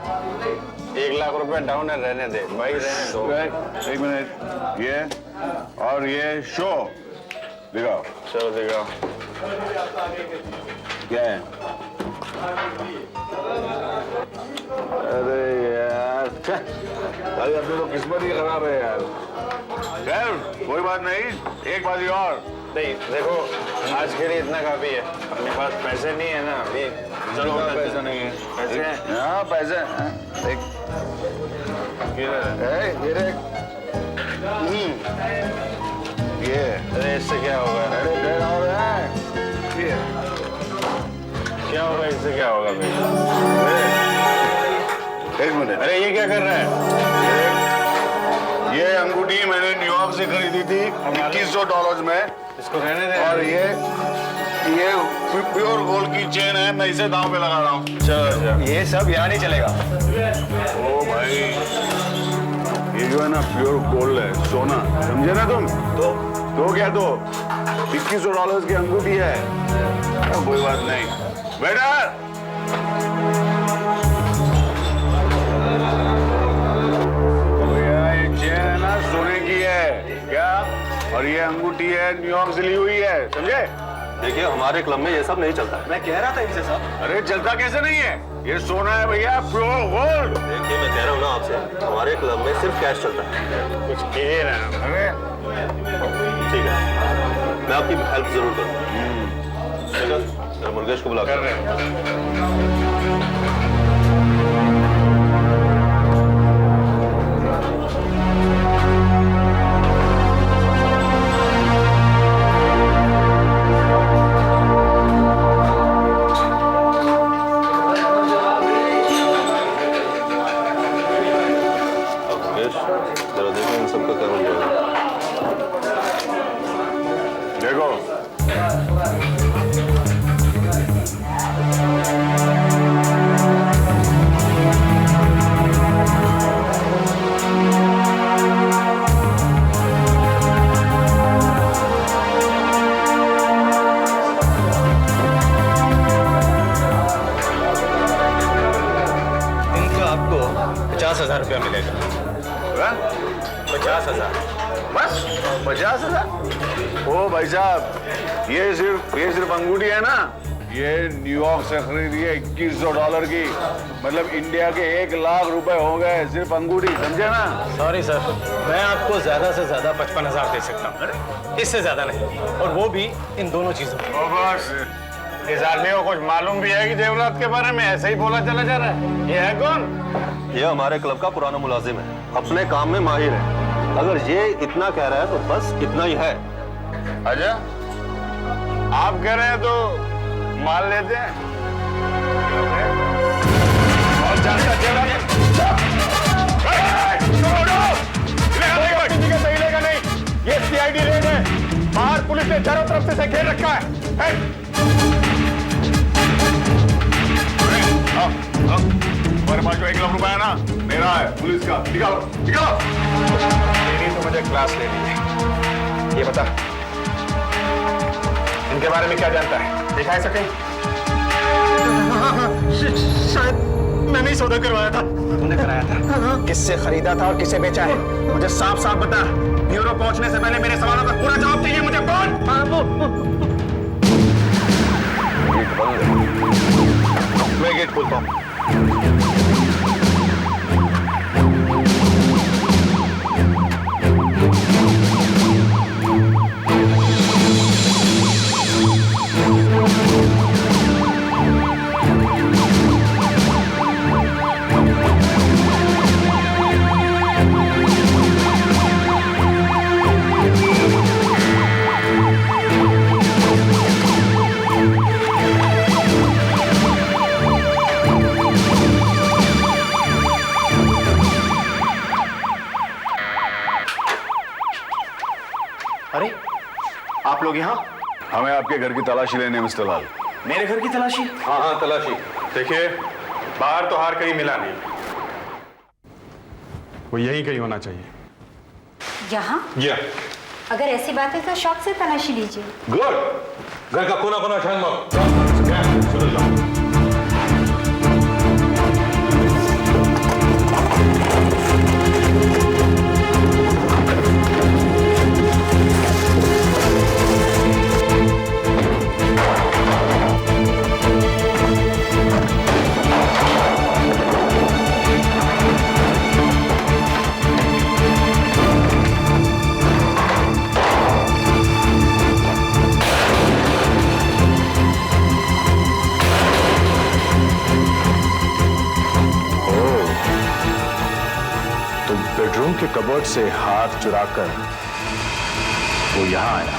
1 लाख रुपए डाउन है, रहने दे भाई, रहने दो। एक मिनट, ये और ये शो दिखाओ। चलो दिखाओ क्या है? अरे यार भाई, अपनी तो किस्मत ही खराब है यार। खैर कोई बात नहीं, एक बाजी और। नहीं देखो, आज के लिए इतना काफी है। अपने पास पैसे नहीं है ना अभी। चलो पैसा नहीं है। पैसे हैं? हाँ पैसे हैं। एक ये अरे इससे क्या होगा? अरे डेढ़ और है। ये क्या होगा इससे? क्या होगा भाई? एक मिनट। अरे ये क्या कर रहा है? ये अंगूठी मैंने न्यूयॉर्क से खरीदी थी $2100 में। इसको रहने दे। और ये प्योर गोल्ड की चेन है, मैं इसे दांव पे लगा रहा हूँ। चलो ये सब यहाँ नहीं चलेगा। ओ भाई, ये जो है ना प्योर गोल्ड है, सोना, समझे ना तुम? तो क्या दो $2100 की अंगूठी है। कोई बात नहीं बेटा। ये चेन है ना सोने की है क्या, और ये अंगूठी है न्यूयॉर्क से ली हुई है, समझे? देखिए हमारे क्लब में ये सब नहीं चलता है। मैं कह रहा था इनसे साहब। अरे चलता कैसे नहीं है? ये सोना है भैया, प्योर गोल्ड। देखिए मैं कह रहा हूँ ना आपसे, हमारे क्लब में सिर्फ कैश चलता है। कुछ कीजिए ना। अरे ठीक है, मैं आपकी हेल्प जरूर करूँगा। मुर्गेश को बुला कर रहे हैं। जरा देखो इन सबका क्या हो जाएगा। देखो इनका आपको 50,000 रुपया मिलेगा। 50,000 बस 50,000? ओ भाई साहब, ये सिर्फ अंगूठी है ना, ये न्यूयॉर्क से खरीदी है $2100 की, मतलब इंडिया के 1 लाख रुपए हो गए सिर्फ अंगूठी, समझे ना? सॉरी सर, मैं आपको ज्यादा से ज्यादा 55,000 दे सकता हूँ, इससे ज्यादा नहीं, और वो भी इन दोनों चीजों। बस इस आदमी को कुछ मालूम भी है कि जेवरात के बारे में? ऐसे ही बोला चला जा रहा है। ये है कौन? ये हमारे क्लब का पुराना मुलाजिम है, अपने काम में माहिर है। अगर ये इतना कह रहा है तो बस इतना ही है। अच्छा, आप कह रहे हैं तो मान लेते हैं। और जानता जेवरात किसी का सही लेगा नहीं। ये सीआईडी रेड है, बाहर पुलिस ने चारों तरफ से घेर रखा है। हमारे पास जो 1 लाख रुपया है ना, मेरा है, पुलिस का। निकालो निकालो। तेरी तो मुझे क्लास लेनी है। ये बता, इनके बारे में क्या जानता है? दिखाई सके? शायद मैंने ही सौदा करवाया था। तूने कराया था? किससे खरीदा था और किसे बेचा है? मुझे साफ साफ बता। ब्यूरो पहुंचने से पहले मेरे सवालों का पूरा जवाब चाहिए मुझे। कौन? मैं गेट खोलता हूँ। अरे, आप लोग यहाँ? हमें आपके घर की तलाशी लेने मिस्टर लाल। मेरे घर की तलाशी? हाँ हाँ, तलाशी। देखिए, बाहर तो हार कहीं मिला नहीं, वो यहीं कहीं होना चाहिए। यहाँ? या अगर ऐसी बात है तो शौक से तलाशी लीजिए। गुड। घर का कोना कोना छान लो। सुनो जाओ। बेडरूम के कबर्ड से हाथ चुराकर वो यहां आया।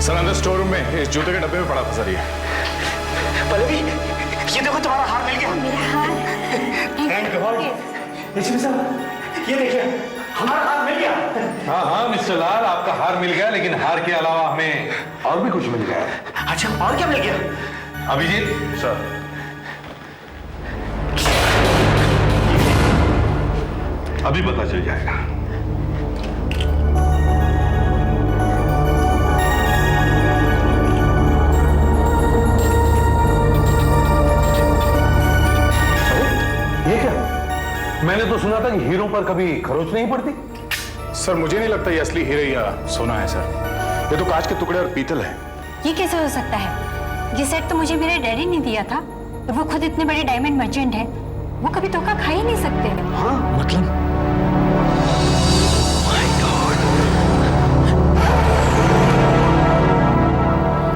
सर अंदर स्टोर रूम में इस जूते के डब्बे में पड़ा था सर। ये पल्लवी, ये देखो तुम्हारा हार मिल गया। मेरा हार? Thank God. इसमें साहब ये देखिए हमारा हार मिल गया। हाँ हाँ मिस्टर लाल, आपका हार मिल गया, लेकिन हार के अलावा हमें और भी कुछ मिल गया है। अच्छा, और क्या मिल गया? अभिजीत सर, अभी पता चल जाएगा। ये क्या? मैंने तो सुना था कि हीरो पर कभी खरोच नहीं पड़ती। सर मुझे नहीं लगता ये असली हीरे या सोना है सर, ये तो कांच के टुकड़े और पीतल है। ये कैसे हो सकता है? ये सेट तो मुझे मेरे डैडी ने दिया था और वो खुद इतने बड़े डायमंड मर्चेंट है, वो कभी धोखा खा ही नहीं सकते। हाँ मतलब?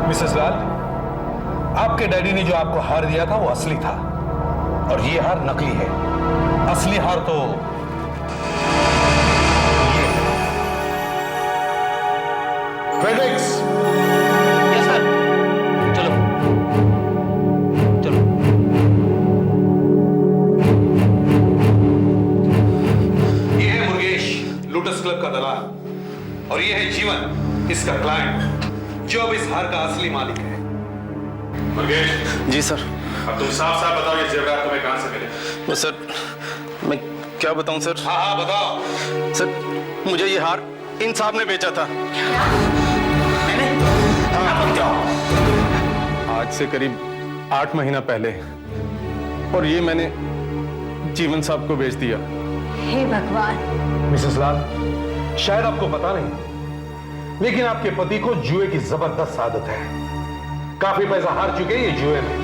मिसेस लाल, आपके डैडी ने जो आपको हार दिया था वो असली था और ये हार नकली है। असली हार तो फ्रेडरिक्स। Yes sir. चलो चलो। ये है मुर्गेश, लोटस क्लब का दलाल, और ये है जीवन, इसका क्लाइंट, जो अब इस हार का असली मालिक है। मुर्गेश। जी सर। अब तुम साफ साफ बताओ, ये जेवरात तुम्हें कहां से मिले? वो सर, मैं क्या बताऊं सर? हाँ बताओ। सर, मुझे ये हार इन साहब ने बेचा था। आज से करीब 8 महीना पहले, और ये मैंने जीवन साहब को बेच दिया। हे भगवान। मिसेस लाल, शायद आपको पता नहीं, लेकिन आपके पति को जुए की जबरदस्त आदत है। काफी पैसा हार चुके हैं ये जुए में,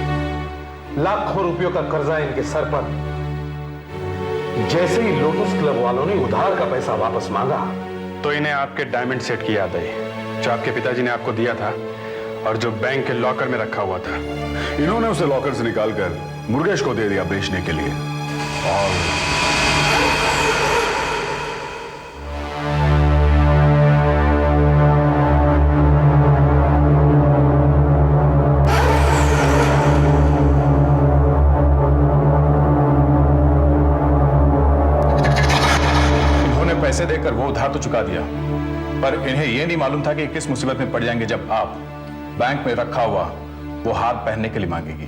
लाखों रुपयों का कर्जा इनके सर पर। जैसे ही लोटस क्लब वालों ने उधार का पैसा वापस मांगा तो इन्हें आपके डायमंड सेट की याद आई, जो आपके पिताजी ने आपको दिया था और जो बैंक के लॉकर में रखा हुआ था। इन्होंने उसे लॉकर से निकालकर मुर्गेश को दे दिया बेचने के लिए। और पैसे देकर वो उधार तो चुका दिया, पर इन्हें यह नहीं मालूम था कि किस मुसीबत में पड़ जाएंगे जब आप बैंक में रखा हुआ वो हार पहनने के लिए मांगेगी।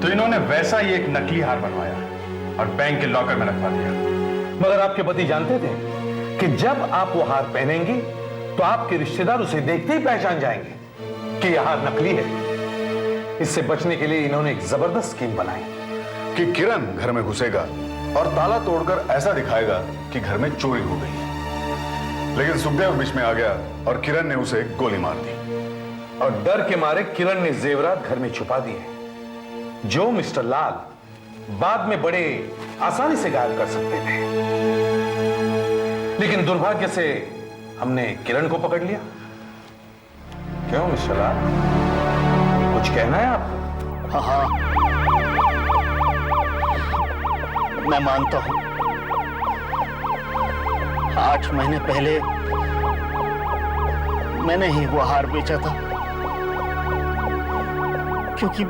तो इन्होंने वैसा ही एक नकली हार बनवाया और बैंक के लॉकर में रखवा दिया। मगर आपके पति जानते थे कि जब आप वो हार पहनेंगी तो आपके रिश्तेदार उसे देखते ही पहचान जाएंगे कि यह हार नकली है। इससे बचने के लिए इन्होंने एक जबरदस्त स्कीम बनाई कि किरण घर में घुसेगा और ताला तोड़कर ऐसा दिखाएगा कि घर में चोरी हो गई। लेकिन सुखदेव बीच में आ गया और किरण ने उसे गोली मार दी। और डर के मारे किरण ने जेवरात घर में छुपा दिए, जो मिस्टर लाल बाद में बड़े आसानी से गायब कर सकते थे। लेकिन दुर्भाग्य से हमने किरण को पकड़ लिया। क्यों मिस्टर लाल, कुछ कहना है आपको? हाँ, मैं मानता हूं 8 महीने पहले मैंने ही वो हार बेचा था, क्योंकि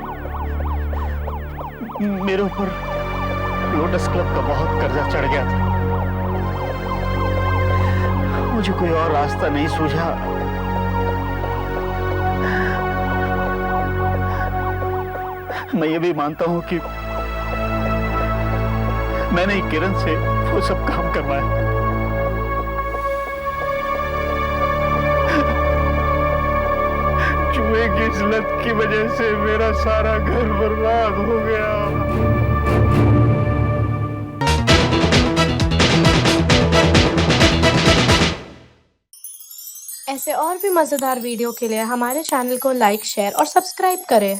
मेरे ऊपर लोटस क्लब का बहुत कर्जा चढ़ गया था। मुझे कोई और रास्ता नहीं सूझा। मैं ये भी मानता हूं कि मैंने किरण से वो सब काम करवाया। जुए की इस लत की वजह से मेरा सारा घर बर्बाद हो गया। ऐसे और भी मजेदार वीडियो के लिए हमारे चैनल को लाइक, शेयर और सब्सक्राइब करें।